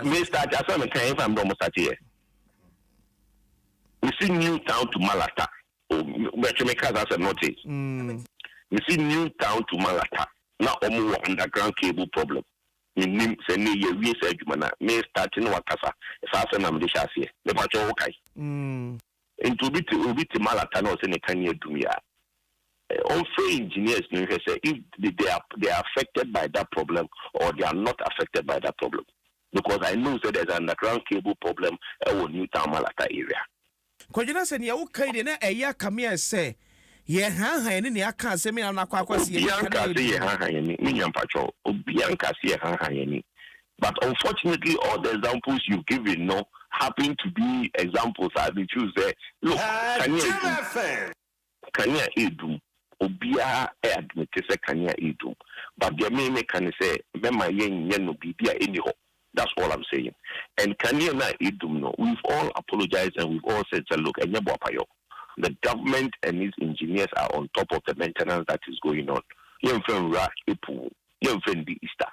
me start as me kan from do mo start here we see new town to Malata but me cause as a notice we see new town to Malata na omo underground cable problem nim se ne ye wie se adwuma na me start no wakasa sa se na me de hyase me pa cho wokai into bit Malata no se ne kan ye dumia also engineers know say if they are affected by that problem or they are not affected by that problem because I know that there's an underground cable problem in New Town Malata area. Kojina se ne wokai de na eya kamia say ye han ni aka se me na kwakwase ye kan ye han ni me nyam pacho obianka se ye han ni but unfortunately all the examples you've given no happen to be examples I've been choose there. Look, Kanya Edom Obia admit say Kanya Edom, but the main can say mema yen no bibia anyhow. That's all I'm saying. And Kanya na Edom no, we've all apologized and we've all said look, the government and its engineers are on top of the maintenance that is going on. Yemfen Epu, Yemfen the Easter.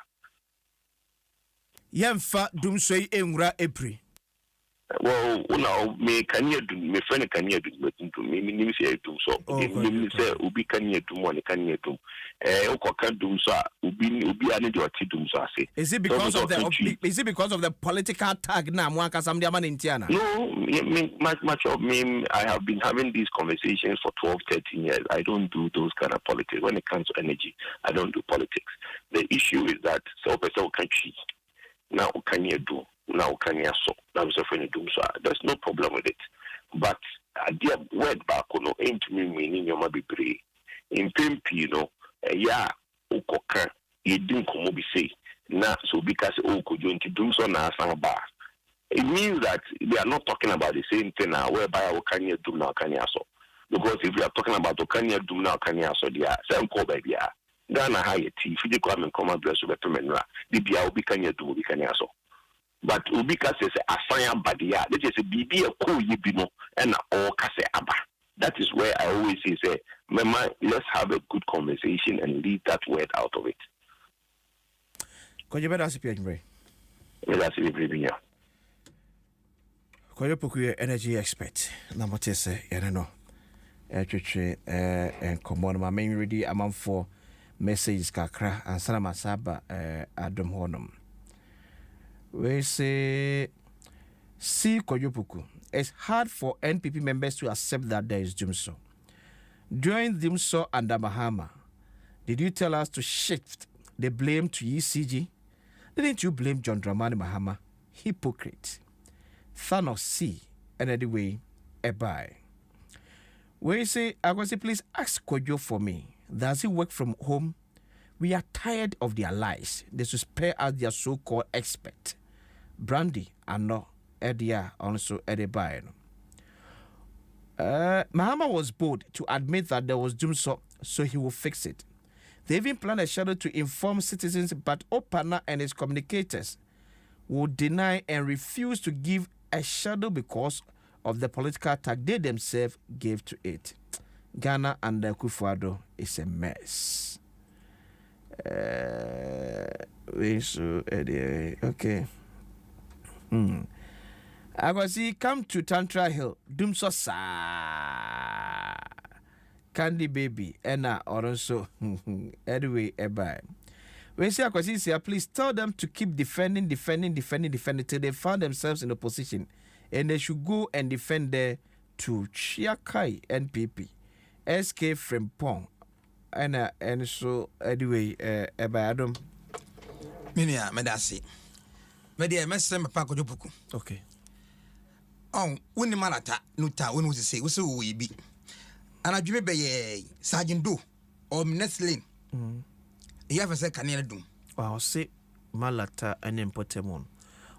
Yemfa Dumsoi Engra Epri. Well, now me Kanya do me friend Kanya do to me say do so. Me say ubi Kanya do money Kanya do. Okoka do so ubi ani do ati do so say. Is it because of the political tag na mwaka samdia man intiana? No, much of me I have been having these conversations for 12-13 years. I don't do those kind of politics. When it comes to energy, I don't do politics. The issue is that so person can cheat. Now Kanya do. Now can you so that was a friend doom so there's no problem with it but dear word back no ain't meaning your maybe pray in pimpi no ya ukoka you didn't come be say na so because could you doom so na ba it means that they are not talking about the same thing now whereby can you do now can you so because if we are talking about can you do now can you so dia same call baby Ghana high tea if you come and come address with the men the bia will be can you do we can you so but obi ka say asan abadia let say bibi e ko ye bi no and all ka say aba. That is where I always say mama, let's have a good conversation and leave that word out of it. Could you better ask me? That's it, Koyo Poku energy expert. Namote say no. And common my main ready amount for messages kakra and salama saba Adom honum. We say see Koyo Poku. It's hard for NPP members to accept that there is Dumso. During Dumso under Mahama, did you tell us to shift the blame to ECG? Didn't you blame John Dramani Mahama? Hypocrite. Thanos C. And anyway, a buy. We say, I was say, please ask Kojo for me. Does he work from home? We are tired of their lies. They should spare us their so-called expert. Brandy and no Edia also Eddie buy. Mahama was bold to admit that there was doom so he will fix it. They even planned a schedule to inform citizens, but Opana and his communicators would deny and refuse to give a schedule because of the political attack they themselves gave to it. Ghana under Kufuado is a mess. Okay. I was see come to Tantra Hill. Dumso sa Candy baby Enna or also anyway bye. We say I please tell them to keep defending till they found themselves in opposition, and they should go and defend there to Chiakai NPP, SK Frimpong, and so anyway by Adom. Minia medasi. Media mesem papa Kojo Poku. Okay. Oh, when the malata nuta when we say we be. And I dream be Sergeant Do or Nestlin. You have a second doom. Wow, say Malata and Importemon.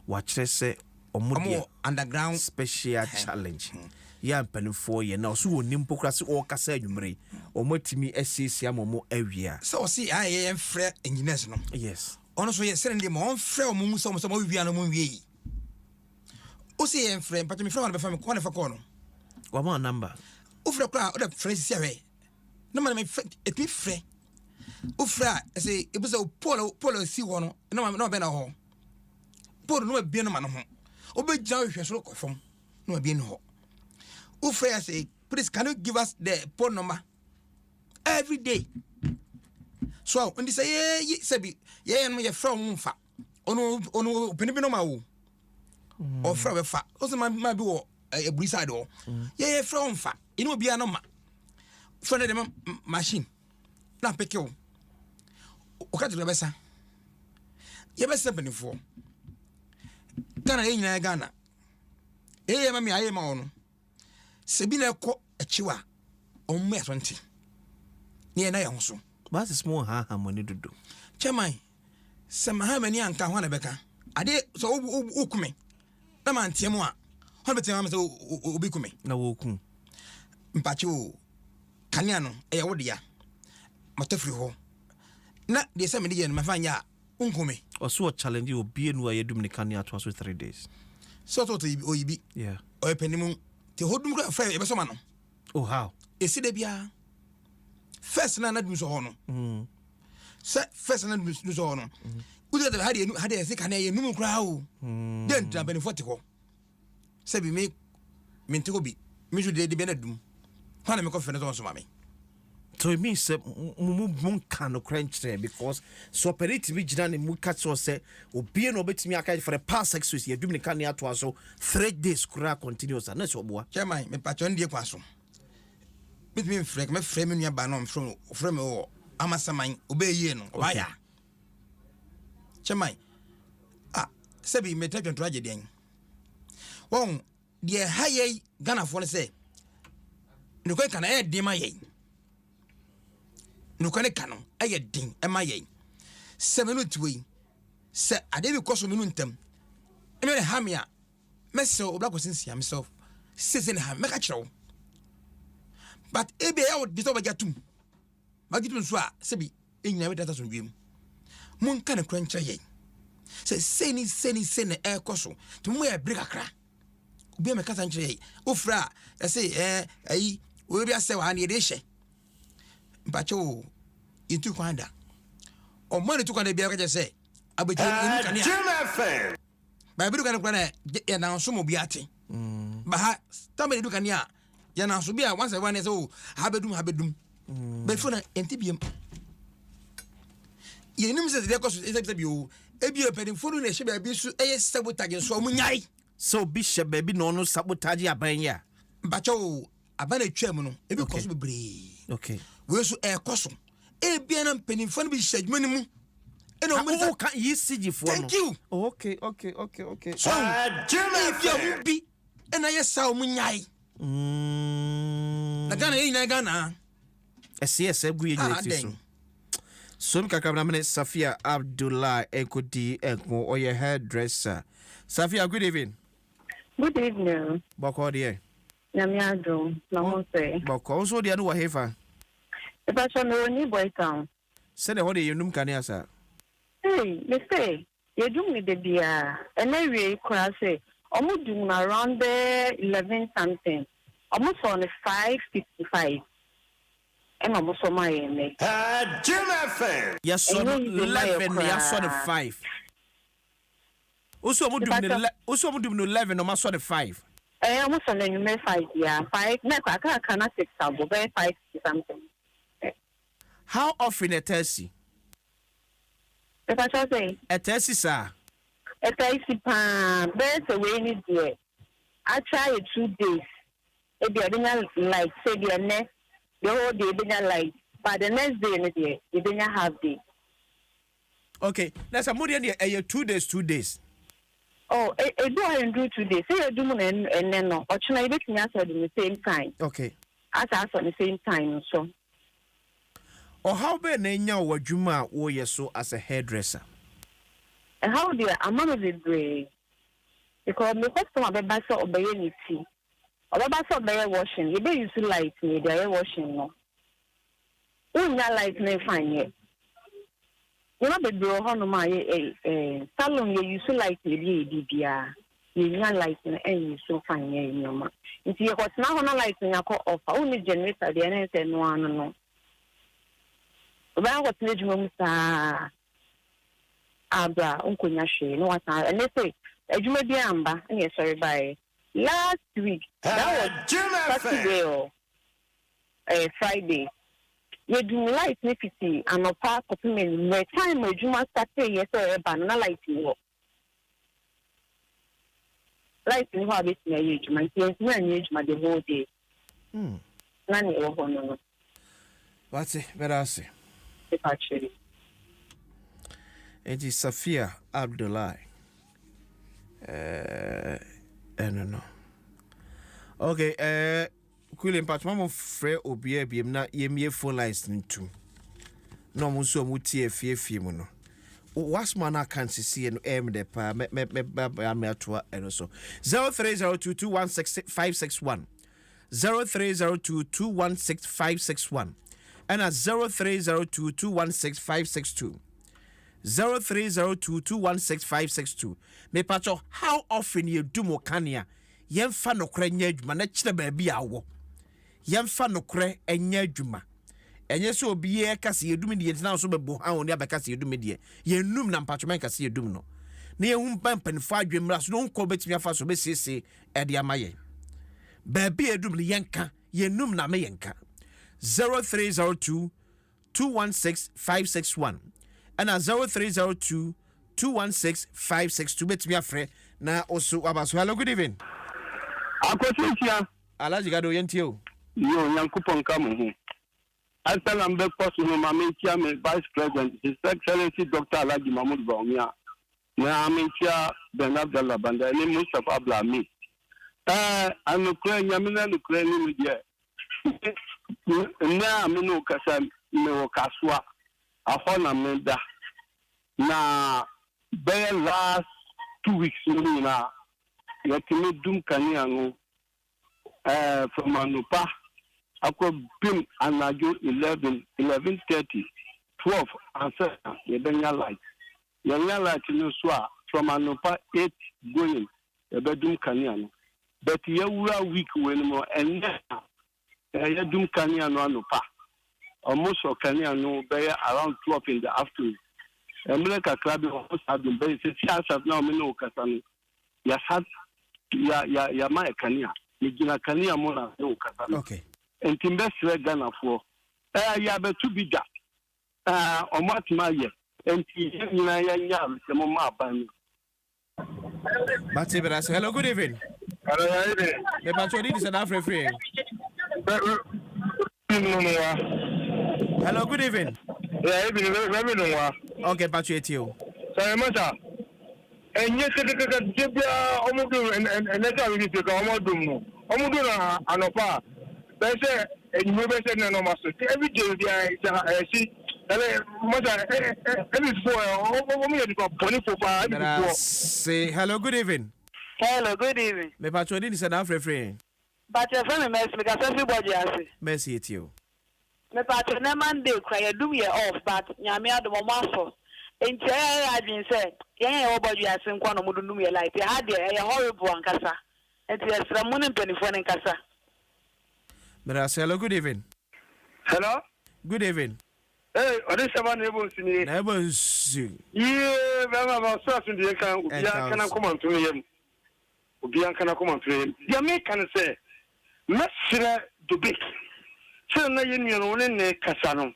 Watch say Omudia underground special challenge. Ya penny 4 years now, so Nimpocracy or Cassayumre or Motimi SCC Momo area. So see, I am fair engineers. No, yes. Honestly, sending them on fair moon some Viviana Moonway. O see, I'm friend, but me from the family corner for corner. One more number. Ufra crowd, other friends, no man, my friend, it be free. Ufra, I say, it was a polo see one, no better home. Polo no be no man home. Obey Joe, you look from no being home. Ufra, I say, please, can you give us the phone number every day? So, when they say, Sebi, and me a from fa, ono, Penibino, or from fa, also my boy, a brisado, from fa. It will be a number. Friend of the machine. Not pick you. Okay, to the best. You best happening for Ghana in Ghana. Eh, mammy, I am on Sabina co a chiwa on May 20. Near Nayanso. But a small harmony to do. Chamai, some harmony and Kawana Becca. I did so Ukumi. The man Tiamoa. 100 times Ubikumi. No wokum. Mpachu Kanyano, Wodia. Matafri ho. Na the same day in Mafanya, Unkumi. Or so challenge you be in where you do Nicania twice 3 days. So to OEB. Yeah. Or Penimu, the Hodum Fray Ebasomano. Oh, how? Is it a bia? First, none of Musono. First, none of Musono. Who had a sick and a new crowd. Then jump in Fortico. Sabi me, Mintobi, Misu de Benedum. When I'm confident on Mammy. So it means Mum can crunch there because so operate be done in Mukatso say, or be an obit me for the past 6 weeks, you're doing the Kanya to us so 3 days continuous and that's what boy. Jamai, me patron dear Quasso. With me, Frank, my frame in your banon from or Amasamine, obey yen, why? Jamai, Sabi, me type and tragedy. Wong, dear high Ghana for say. No can add dear my ye. No can I get ding, and my ye. 7 minutes we. Sir, I didn't cost a minutum. I mean, Hamia, Messo, Black was sincere himself. Says in her, make a show. But ebe out this over Yatum. But it was Sebi, in never doesn't dream. Moon can a crunch a ye. Say seni air coso. To me, a break a crack. Be a cousin, Ufra, I say, we be a 700 edition. But you into Kwanda. Or money to the beer, say, I be fan. By Bukan and now some biati. But Tommy Ducania, Yana Subia, once I want is oh, habedum. Before Antibium. You know, Mrs. Decos is you. Ebi opedin funu na hye be su sabotage so omunyai so bishop baby no sabotage aban ya bacho aban atwam no ebi koso bebre okay we so koso ebi na mpanin funu bi hyadwuma ni mu eno mo kan yi sigifo no thank you okay so ebi bi ena yesa omunyai na gana ese gu ye so Some Kakamane Safia Abdullah Ekodi Ekmo or your hairdresser. Safia, good evening. Good evening. Boko dear. Adom, Namose. Boko, also the Anua Hefa. If I shall know any boy town. Send a holiday you num can answer. Hey, Mister, you do me the beer. And I really could say, almost doing around the 11 something. Almost on the 5:55. And almost on my end. Jim FM. Yes, so 11, yes, so the 5. Also, I'm doing 11, no matter the 5. I almost on the 5, yeah, 5. Never, I cannot 6, I'll go 5 something. How often a tessie? If I shall say, a tessie, sir. A tessie, bears away in it, dear. I try it 2 days. If you are like, say, the next. The whole day, they like, but the next day, they didn't have day. Okay, that's a more than 2 days, 2 days. Oh, I do 2 days. Say, I do and then no, or should I make me answer at the same time? Okay. As at the same time, so. Or how about Nanya or Juma or yes, so as a hairdresser? And how dear, I'm not a brave. Because the customer of the basso obey any tea. Or about so by washing, you be used to light me, they are washing no. When you light me fine yet. You know the bro on my salon you used to light me, DBR. You not light me and you so fine ye in your mouth. If you got now on a light me, I call off only generator the end and no. But I was legend, Mr. Abra, Uncle Nashi, no what and they say, a Juma Biamba, and yes, sorry, bye. Last week, that was Saturday or Friday. You do light necessity and a part of me. The time when you must start saying yes or a banana lighting work. Lighting what is my age, my tears, when age, my the whole day. None over no. What's it? Where I say? Actually, it is Safia Abdullah. No. Okay, Quillen Patmamo Frere Obia Bim na ye phone lines into. No muso muti a fear mono. Was mana can't see and aim the pa me atua and also 0302216561 0302216561 and at 0302216562 0302216562. Me pacho, how often you do mo kania? Yem fa no kre nya adwuma na kire ba bia wo. Yem fa no kre enya adwuma. Enye so obi e ka se yedum de yetina so bebo ha oni abeka se yedum de. Yenum na pacho man ka se yedum no. Na yehum pampanfo adwemra so no nko betimi afa so be sese e de amaye. Ba bia edum ne yenka, yenum na me yenka. 0302 216561 and 0302-216-562. Bet me a friend. Na also abaso. Hello, good evening. Akosintia. Alaji gado yentio. Yo, Yankupon kamu. Asala mbe posu no mamentia me Vice President, His Excellency Dr. Alaji Mahmoud Baumia. Na amentia Bernard Dalabanda ni Mustafa Ablami. Anukre nyamina nukre ni media. Na amino kasa me wakaswa. Afona menda. Na by last 2 weeks na yakini dum kaniango from Anupa akwa bim anajo 11:30 12 and 7 yebenya light yɛnyɛ light no so a from anopa 8 going yɛbɛdum kanea no but yɛwura week wei no mu ɛnyɛ yɛdum kanea no anopa almost kanea no bɛyɛ around 12 in the afternoon ɛmmerɛ kakra bi almost adum bɛyɛ sɛ asaf na ɔme ne wo kasa no yɛsa yɛma kanea yɛgyina kanea mu na ne wo kasa no nti mbɛsrɛ ghanafoɔ yɛabɛto bi da ɔmo atoma ayɛ nti nyinaa yɛnyɛ abɛsɛm ma aban no. Bati Brass, hello, good evening. Hello, good evening. The patron is an Afro free. Hello, good evening. Okay, patriot you. Sorry, Mata. And yes, Omudu and Neta will take Omodum. Omudu and Opa. They say, and you never said no master. Every day, I see. Say hello, good evening. Hello, good evening. Me patron is an Afro free. But your friend mess because everybody has it. Mercy at you. Me patron Monday cry do me off, but Yamia the Momaso. In chair, I've been said, yeah, everybody has seen one of Mudumia like they had a horrible one casa. And there's some money 24 in casa. Hello, good evening. Hello, good evening. Hey, what is someone able to me? Never see. Yeah, I'm certain the account. Can come on to him? Ubian can come on to him. The American say, Mestre Dubik. So, no union in Casano.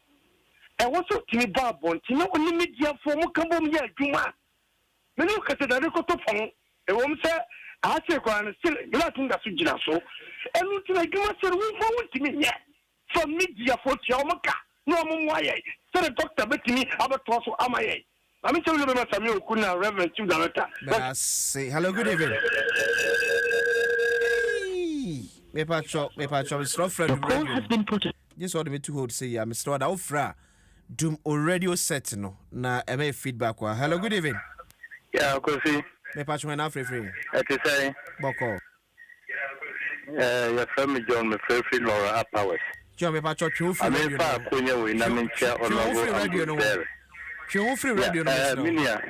And what's up to me, Barbon? You know, only media for Mukambum Ya Juma. Many look at the Ricotopon. A woman said, I say, I'm still Latin that you so. And looking like you must say, we forward to me yet. For media for Yamaka. No, why? So the doctor bet me about also am I? I'm telling you about Samuel Kuna, Reverend Director. Say hello, good evening. Me patro, Mr. Fred. The call has been put. Just order me to hold say, Mr. Ofra. Doom already set no. Na eme feedback wa. Hello, good evening. Yeah, Kofi. Me patro na free. Eti say. Boko. Your family John me free Laura Powers. John me patro twu free radio. I mean, Kunya we na mentia on radio no. Twu free radio no. Minia.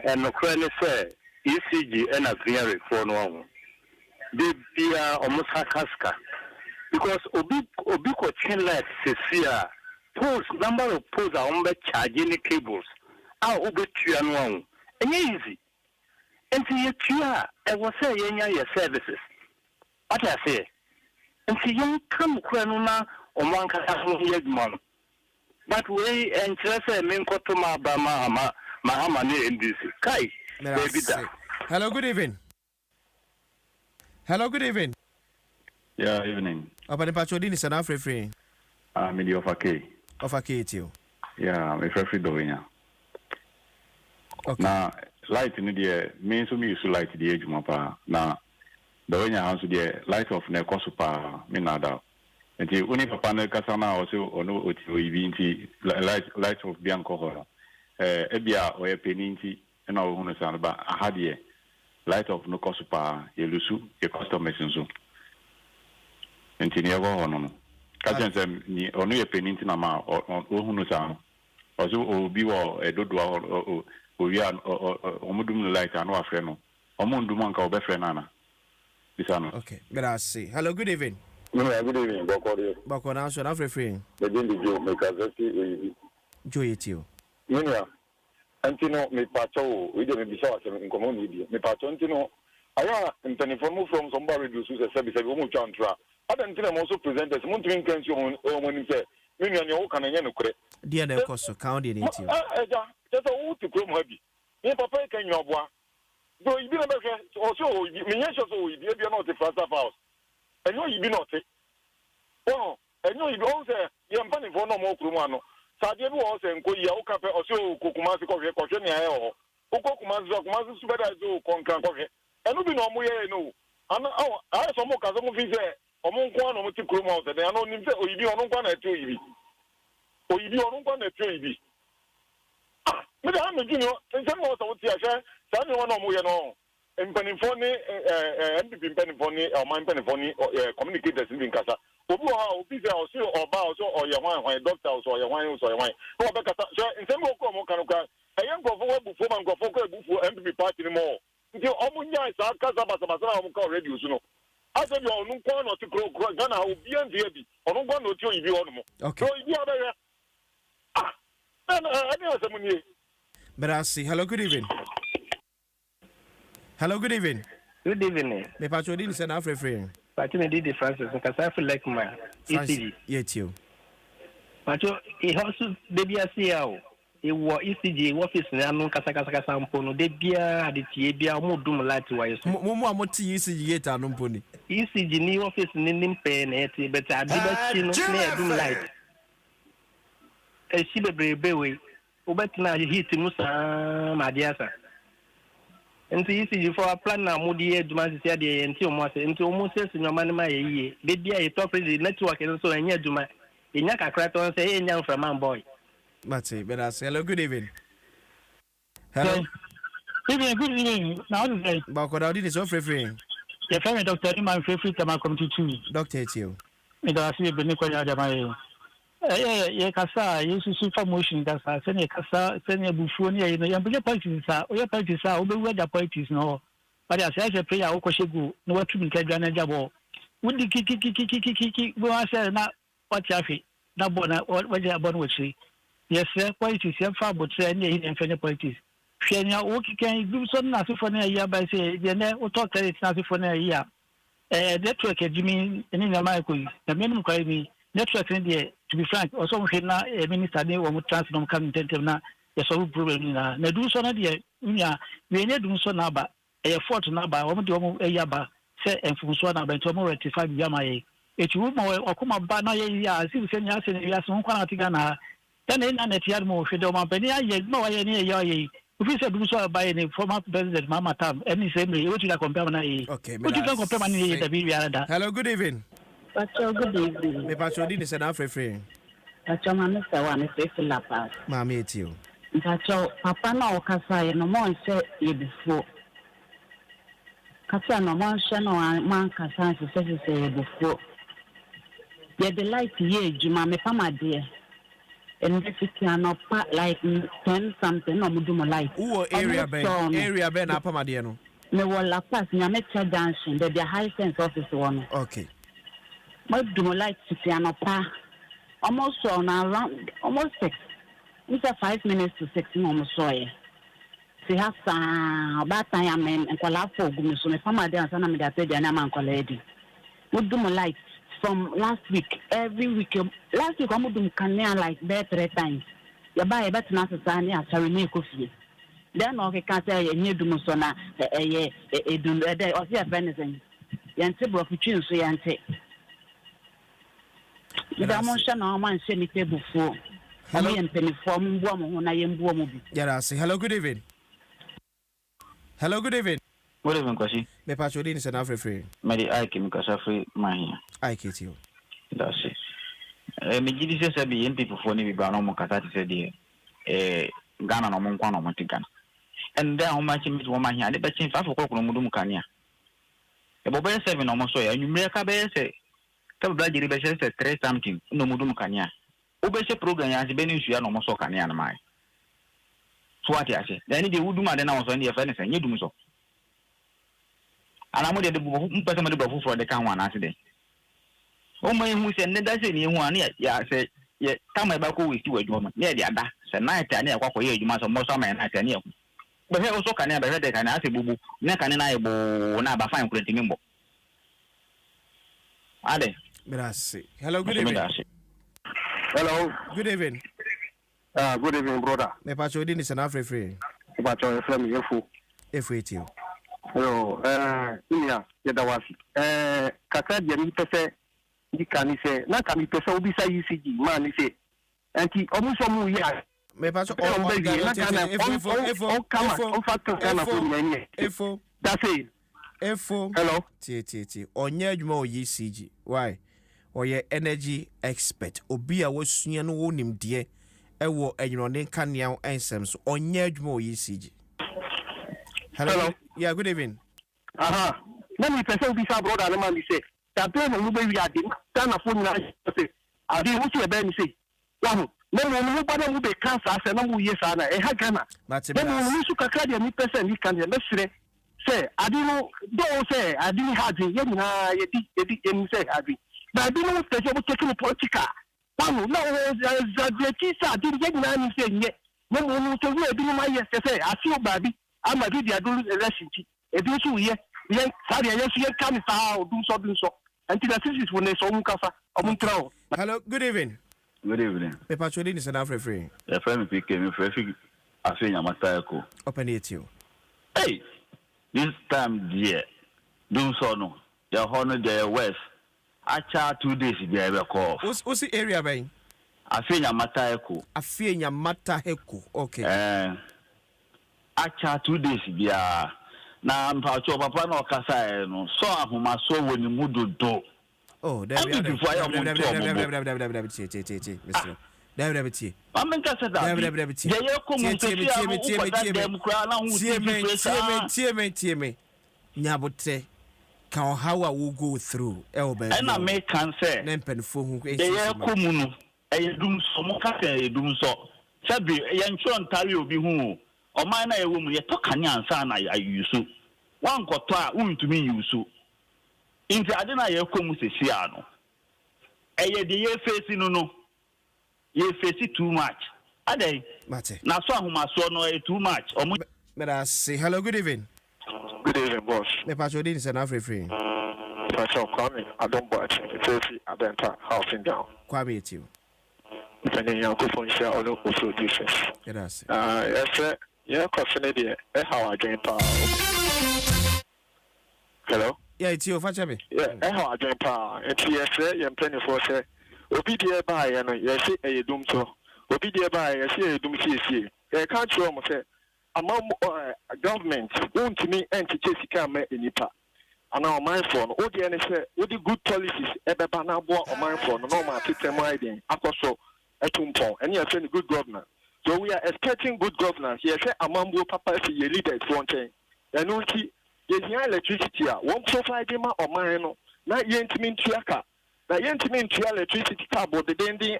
And no kwani say ECG and a clear for no. They be almost hakaska because obi ko chain light sesia poles number of poles are on charging cables obi tua no easy enti ye tua e wo say yenya your services what I say enti yen kam kwa no na omanka ho ye dum but we say men koto ma ba ma ne ndc kai baby da. Hello, good evening. Hello, good evening. Yeah, evening. Apa the patrodin is an Afro free. I'm in the offer K. Offer K too. Yeah, I'm a free doing. Okay. Now, light in the means to me is light the age mapa. Now, the way you answer the light of Necosupa, Minada. And the only papa Casana also or no light of Bianco. Ebia or a peninti and our own son about a hadier. Light of no cosupa, Yelusu, a custom messenzo. And Tinia Hono. Kajan ni only a penintinama or Uhunusan. Also, or be or a dodua or Uyan or Omudum light and Wafreno. Omundumanka or Befrenana. Okay, but I see. Hello, good evening. Good evening, Boko. Boko, now, so I'm free. The Joe make a Joy it you. Antino me pacho we dey be sure in community me pacho antino awa mpanifomu from somebody do so say be mo twantra adantino mo so presenters mo twin kansi o mo nim say me nua ne wo kan nya no kure dia na koso count dey nti eja just wo ti kuro mo habi me papa kan nwa boa do ibi na be o so me nya so ibi e na o te fast house enyo ibi na o te oh enyo ibi o say ye mpanifo no mo kuro mo ano Sadia bi wo se nko yi o ka pe o se o kokuma se kohwe ne aye ho o kokuma su beda zo konkan kohwe enu bi no mo ye no ana aye so mo ka so mo fi se o mo nko na mo ti kuro mo se de ana onim se oyibi ono nko na eti oyibi ono nko na eti oyibi me da me junior nse mo so ti ahwe sa ni wona mo ye no mpanifo ni MPP mpanifo ni o mpanifo ni communicators ni nkasa obi ha obi se o se oba o so o ye hwan doctor o so o ye hwan o so ye hwan no be kata so nsem o ko mo kan kwa eye nkofo wa bu fo man go fo ko bu fo MPP party ni mo nti omo nya sa kasa basa na omo ka radio so no ase bi onu kwa no ti kro Ghana obi ande bi onu kwa no ti oyibi onu mo so ibi abere I was a money. But I see. Hello, good evening. Hello, good evening. Good evening. Me patro didn't send after free. Patro did the Francis because I feel like my ECG. Yet you. Patro, he also baby I see how he was ECG office na no kasa sampo no de bia de tie bia mo dum light wise. Mo amoti ECG yet anu mponi. ECG ni office ni nimpe na eti but adiba chi no na dum light. She be we obetina hit musa madiasa enti isi for a plan na mudi eduma sisi de enti omo se nyoma ne ma ye de bia e top the network so enya eduma enya kakra to say enya from man boy Mate bedas. Hello, good evening. Hello. Good evening. Now what is it? Bako da odi so free. Your friend Dr. Iman free tama committee 2. Doctor Etio. Me da si be ni kwa ya jama ye kasa yesu su promotion kasa se ne kasa se ne bufuo ne ye no ye be politics a o ye politics a o be wu da politics no but as I say prayer o ko shegu no watu mi kadwa na jabo wudi kiki bo ase na wati afi na bo na waje abo no wchi yes politics ye fa but se ne ye mfe ne politics hwe nya o kikan du so na asefo na ya ba se ye ne o talk credit na asefo na ya network ejimi ni na mai ko na menum ko mi network in there, to be frank, also we na minister dey wo transfer come intentive na ye solve problem na do so na dey nya we ne do so na ba e fault na ba wo de wo e ya ba say enfunso na ba to mo rectify bi ama ye eti wo ma okoma ba na ye ya si se nya se ne ya so nkwa na tiga na na net ya mo hwe de ma ba ni aye ma wa ye ne ya ye if you say do so ba ye ne former president mama tam any say me we to compare na ye okay we to compare na ye da bi ya da. Hello, good evening. Pacho, good evening. Me patro didn't send after free. Pacho, mama say one say La Paz. Mama Etio. Pacho, papa na okasa ye no mo nse ye before. Kasa no mo nse no man kasa se ye before. Ye the light ye juma me pama de. And if it can up like 10 something no mudu mo light. Who area ben na pama de no. Me wo La Paz nya me cha junction the high sense office one. Okay. My do like to see an opera almost on around almost 6. It's 5 minutes to 6 almost so. See, has about time and call for goodness. So, my family dance and I'm the man called Eddie. Would do my light from last week, every week. Last week, I'm doing can like that 3 times. You buy a better not to sign as a renewal coffee. Then, okay, can't say a new Dumusona, a do or see a venison. Yantibro for choose, so yante. Hello, good evening. Hello, good evening. Good evening, Kwasi. Me patro didn't send after free. Medi Ike Mikasa free mahia. Ike you. That's it. Me gidi se sabi yen people for ni bi ba no mo kata ti se de Ghana no mo nkwa no mo ti Ghana. And then how much me wo mahia de be chin fa for kokoro mo dum kania. E bo be 7 no mo so ya nwumre ka be se ka bla jiri be se 3 something no mo dum kania. O be se program ya se be ni nsu ya no mo so kania na mai. So what ya se. Then the wuduma de na wo so ni e fa ni se nye dum so. Ana mo de mpese mo de bofo for de kan wan ase de o mo hu se ne da se ni hu an ya se ye tama ba ko wisi wadwuma ne de ada se night ani akwa ye adwuma so mo so ma night ani akwa be he o so kan be he de kan ase bubu ne kan na ye bo na ba fine kurenti mimbo ade grazie. Hello, good evening. Hello, good evening. Good evening, brother. Me patro didn't send after free. Patro from Yefu. F80. Yo, Inia, Yadawasi. Kaka Jami Pese, the Canise, not Kami Pese, Obisa UCG, man, say, and he almost a movie. Me paso Efo. That's it. Efo. Hello. T. Onye adwuma o UCG. Why? Oye energy expert. Obi a wosua no wonim de ewo enwone kanea ensem so onye adwuma o UCG. Hello. Yeah, good evening. Let me person be sa brother na man say. That play no be we are dey. Stand na phone na say. I dey what you be say. Wow. no no bada mu be cancer say no mu yes ana e ha Ghana no no su kakra de ni person ni kan de mesre say adino do say adini hadi ye nyina ye em say hadi but adino station mo taking political panu na o zagreti sa adini ye nyina ni say nye no no so we adini ma yes say afi o babi ama bi dia do election ti e bi so ye sari ye so ye kan sa o dum so until the cities when they so mu kafa o mu trawo. Hello, good evening. Good evening. Pepa Chodi ni sana free. The friend me pick me free afi nyamata eko. Open it you. Hey, this time dear. Do so no. The honor the west. Acha 2 days be ebe call. What's the area by? Afi nyamata eko. Afi nyamata eko. Okay. Acha 2 days be na mpacho papa na okasa no. So ahoma so woni mudodo. Oh, David. Nyabote can how I will go through elbe and I make can say nempen fo hu e komunu e dum so mo ka e dum so sabi e ncho ntare obi hu o man na e wo mu ye to kan ansa na ayusu wan koto a untumi yusu inti ade na ye komu sesi ano eye de ye face no ye face too much ade mate na so ahoma so no too much Mera say hello, good evening. Good evening, boss. Me pacho din say na free. Pacho Kwame, Adom boy, Chelsea, Adenta, housing down. Kwame it you. Depending on who phone share or local producers. Yes, sir. Yeah, question idea. How I join power. Hello? Yeah, it's you, Fachabe. Yeah, how I join power. And yes, sir, you're plenty for say. Obi dear by and yes, a doom so. Obi dear by, yes, a doom see. I can't show me say. Among government, won't to me and to Jessica Nipa. And our mindful, all the NSA, all the good policies, Ebe Banabo or mindful, no matter system riding, Akoso, Etumpo, and you are saying good governor. So we are expecting good governance. Yes, Amambo Papa, your leader is one thing. And we see, yes, electricity, won't provide them or mine, not yet to mean Tiaka. Now, yet to mean electricity cabo, the dending,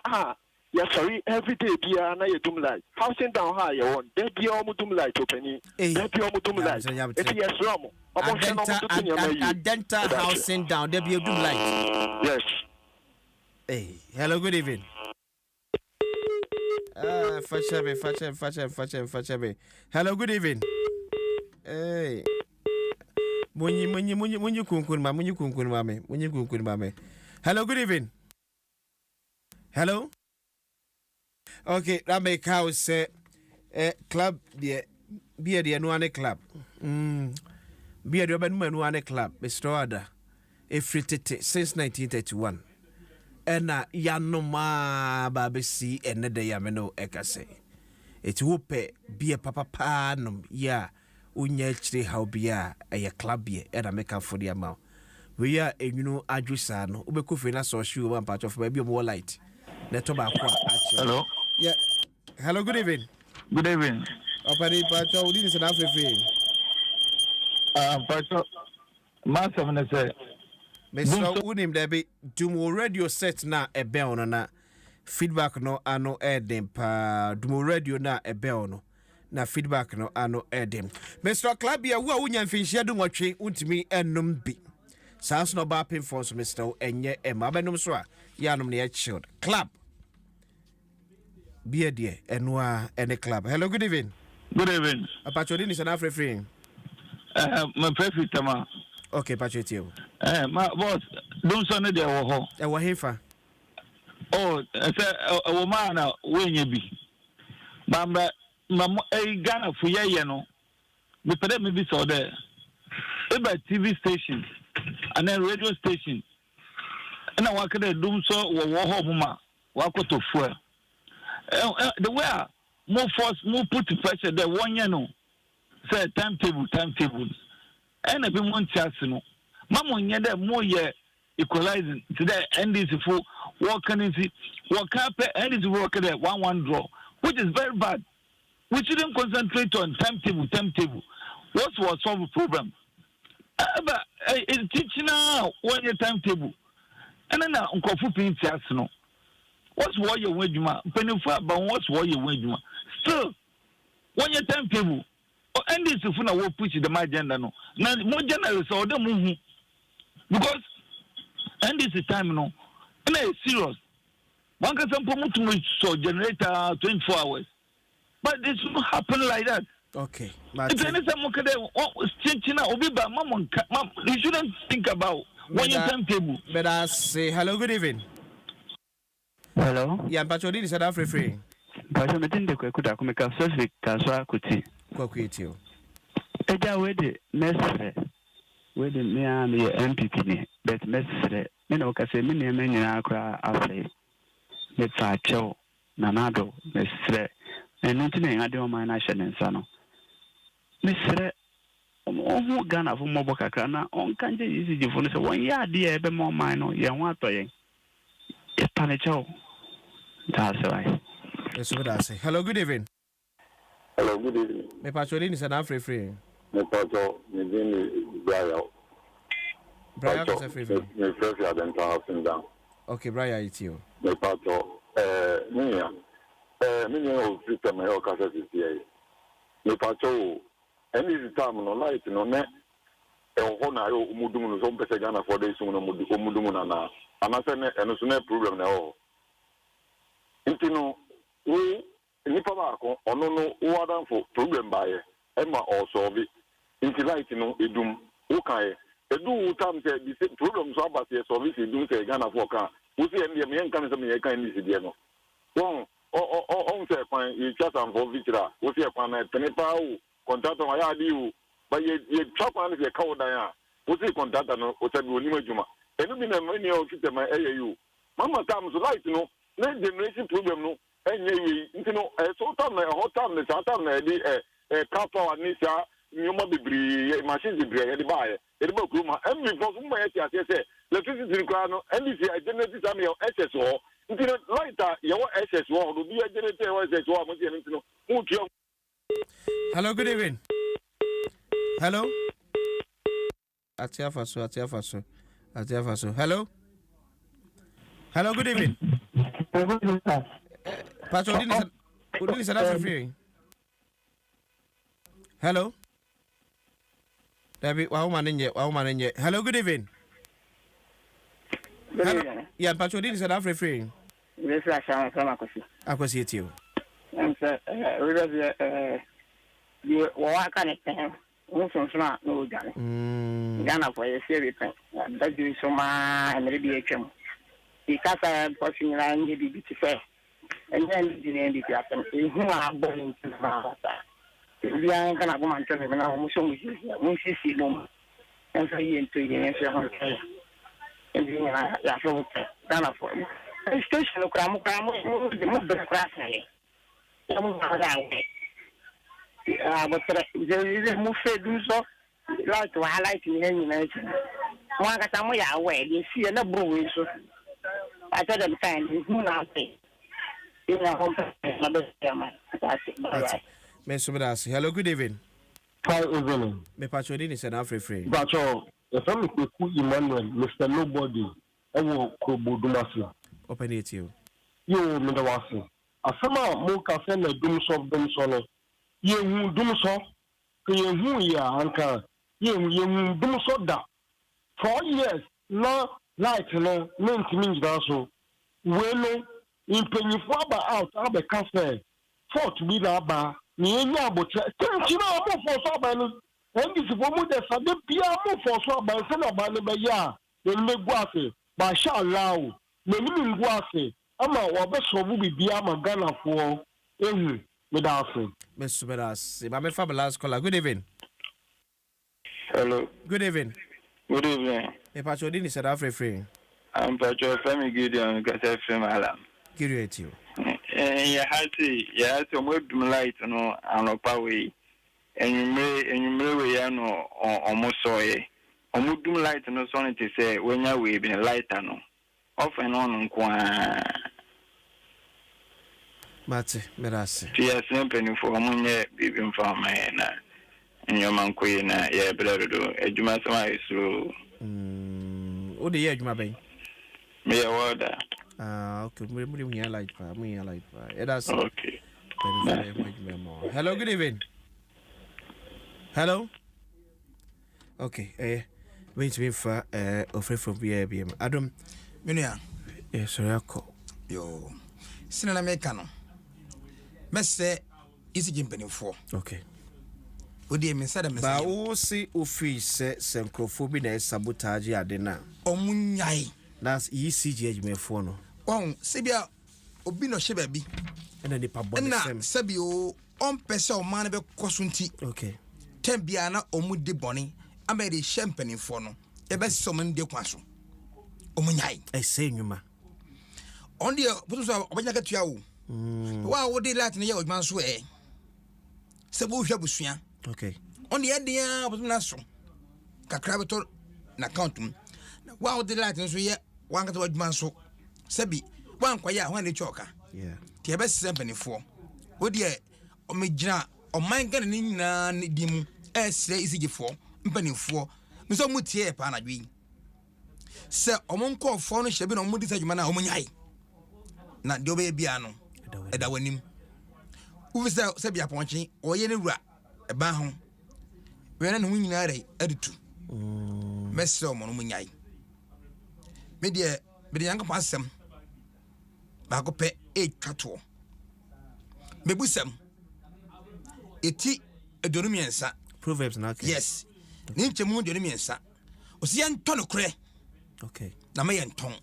yes, sorry, every day be a na yedum light. Housing down high, you want. There be almost light opening. There be almost light. It's yes, Romo. Adenta housing down. There be a doom light. Yes. Hey, hello, good evening. Fachabe. Hello, good evening. Hey. Munyi kunkun mame. Hello, good evening. Hello. Okay, that make how say club the beer the no club. Beer the no club. Mr. Ada. Efritete since 1931. Ena ya no ma babesi enede ya meno ekase. It wope beer papa panum ya unya chire how beer a club beer ena make up for the amount. We are a adjusa no ubekufi na so shoe one part of maybe more light. Netoba kwa actually. Hello. Yeah. Hello, good evening. Good evening. Opari Pacho, we didn't say free. Pacho, Master, when I say, Mr. Unim, there be Dumo radio set na a bell na feedback no ano edem pa Dumo radio na a bell no na feedback no ano edem. Mr. Clabia, who are unyan fish yadu watching untimi enum bi. Sounds no bapping for Mr. Enye Mabenum Swa, Yanum near child. Club. Be a dear, and any club. Hello, good evening. Good evening. A patrodin is an Afri free. My perfect tama. Okay, patrio. My boss, don't send it there. A wahifa. Oh, a woman, when you be. Bamba, Mamma, a Ghana for ye, no. We put me this or there. About TV station and then radio station. And I walk at the doom so or war walk to fuel. The way more force, more put pressure there 1 year no. Say timetable. And I've been one chance no. Mamma year there more year equalizing today NDC for walking in work up NDC work there 1-1 draw, which is very bad. We shouldn't concentrate on timetable. What was solve the problem? But it's teaching now 1 year timetable. And then Uncle Fupin no. what's what you wage ma penifo but what's what you wage ma still when your timetable and this if na wo push the agenda no na mo journalists or them hu because and this time no na serious one can some promote so generator 24 hours but this will happen like that. Okay, but you shouldn't think about when your timetable. But I say hello, good evening. Hello. Yeah, but you didn't say that free. But you didn't the quick to make a specific transfer kuti. Quaquitio. Eja with the message with the me and the MPP, but message. Meno can say many men in Accra after the Facho, Nanado, Messre, and nothing I don't mind. I shouldn't say. Messre, oh, Ghana for Moboka Kana, on can't easy for 1 year, dear, be more minor, young one playing. It's Panicho. That's right. That's what I say. Hello, good evening. Hello, good evening. My patron is an free. My patron is Brian. Brian is a free. My first year then housing down. Okay, Brian, it's you. My patron, me of system, my whole cassette is here. My patron, and this time no light, no net. Hona yo umudumu so mpese Ghana for days no umudumu na anase eno so na problem na ho intino we nipa ba ko ono no wo adan for problem ba ye e ma o solve inti light no edum wo kan edu tam say the problem so about the service edum say Ghana for kan wo say em me en kan say me kan ni sidie no won on say kwan e chat am for vitra wo say kwan na tenipa o contract wa ya di o but ye chop on the cow down. What's the contact? No, what's the new Juma? And you mean many of them, AU. Mama comes light, no, next generation problem, no, and you know, a so time, a hot time, the Satan, a couple of Nisa, you might be machine debris, the buyer, the book room, and before somebody say, electricity require no, and this is generated some of SSO, you know, lighter, your SSO, will be a generator, SSO, hello, good evening. Hello. Atia Faso. Hello. Hello, good evening. Pastor Udini Sada free. Hello. David, wow man. Hello, good evening. Yeah, Pastor Udini Sada free. Yes, I shall come across you. And you walk on it. Also, no Ghana for a series. That you so much and maybe a chum. Because I am pushing around the beautiful. And then the end it happened. Who are born to the house. We are going to go and tell them now, we see them. And so you into the answer. And you are Ghana for a station of Cram, the mother class. But there is a move do so like to highlight in any nation. One got some way away, you see another boy. So I tell them, time is not in a home. Hello, good evening. Hi, evening. My patron is an free. But the family Emmanuel, Mr. Nobody, I will Kubudumasi. Open it to you. You, Midawasi. A summer mocha send a doom of them solo. You do so, you ya anka, you do so that 4 years, no light, no means also. Well, in penny faba out, I'll be cafe, 4 to be that bar, near but you know, for so and this woman that's a bit piano for so by Senna by ya, then make guafe, by shall allow, the living guafe, I'm a best of will be Biama Ghana for, without Mr. Beras, I'm a fabulous caller. Good evening. Hello. Good evening. Good evening. A patron is at free. I'm Patron Family Gideon, because I feel my alarm. Curiate you. You had to move light on a power way, and you may, almost saw it. Or move light on the sun to say, when you're waving light on off and on. Mate, Merasi. Tia simple for Munya, even for my and your man queen, yeah, brother, a Juma is through. Oh, the edge, my baby. May I order? Okay. We light. That's okay. Very much more. Hello, good evening. Hello. Okay. Wait to be for offer from BIBM. Adom. Minia. Yes, sorry, yo. Sinana mekano. Messe isi jimpeni okay. Odi me sada me ba wo si office senkrofobi na sabotage adena omunyai that's ECG adwumefo no sebia obi no hye bi ena nipa body sem sebio on pese o man be kosunti okay tembia na omudi boni amede champagne fo no e be so man de kwaso omunyai e se nwuma on dia butuso obanya katua wo wa wo de lat ne ye odman so sebo hwa busua okay on the idea but na so kakra beto na account wa wo de lat so ye wan ka wadman so sebi wan kwa ya ho na choka yeah ti e be sempani fo wo de o megina o man gan ni nyina di mu esre isigi fo mpani fo mi so mutie pa na dwi se o mon ko fo no hye bi no mo di sajuma na o munyai na de obe bia no eda wanim uvisa sebi aponchi oye ne wura eba ho wena ne hunyina re editu meso mo no munyai me de yanka pasem ba ko pe e twato mebusam eti edonumiensa proverbs na okay yes ni nchemu edonumiensa osi yanto no kre okay na me yanton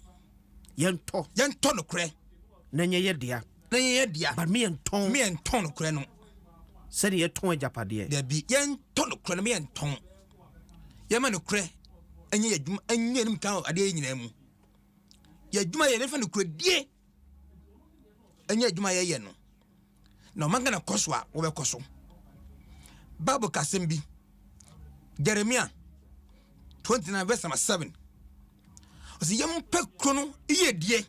no kre na nye yedia but me yanton no kre no said ye ton japade there be yanton no kre na me yanton yema no kre enye yadwuma enye nim kan ade nyina mu yadwuma ye ne fa no kre die enye yadwuma ye no no manga na koswa wo be koso Bible kasembi Jeremiah 29 verse 7 osi yam pe krono iye die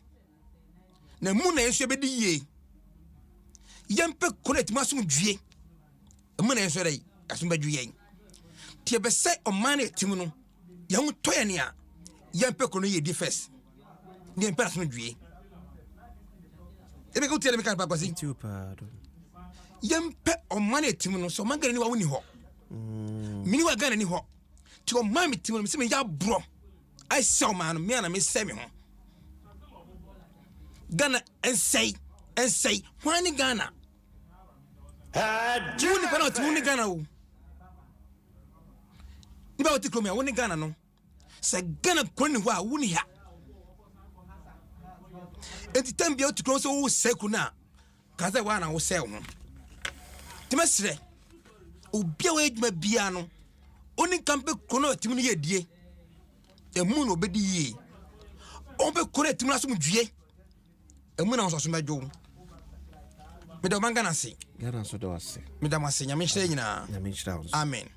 na mu na yesu be di ye yam pe krono etimasum dwie mu na yesu dai asum ba dwie tie be se o man etimu no yam toye ne a yam pe krono ye di first ni pe asum dwie ebe ko tiele me kan pa kwasi yempe o man etimu no so man gani wa woni ho mini wa gana ni ho ti o man mi timu no se me ya bro I saw man me na me se me ho Ghana and say wani Ghana woni pa na ti woni Ghana wo ni ba oti kromi woni Ghana no se Ghana kroni ho a woni ha enti tambia oti kromi so wo seku na kaza wa na wo se ho Timesre obia we adwuma bia no oni kampe kono timu no ye die emu no bedi ye on be kono timu na so dwie emu na so so medwo me do manga na se Gana so do ase me da ma se nyame hye nyina nyame hye amen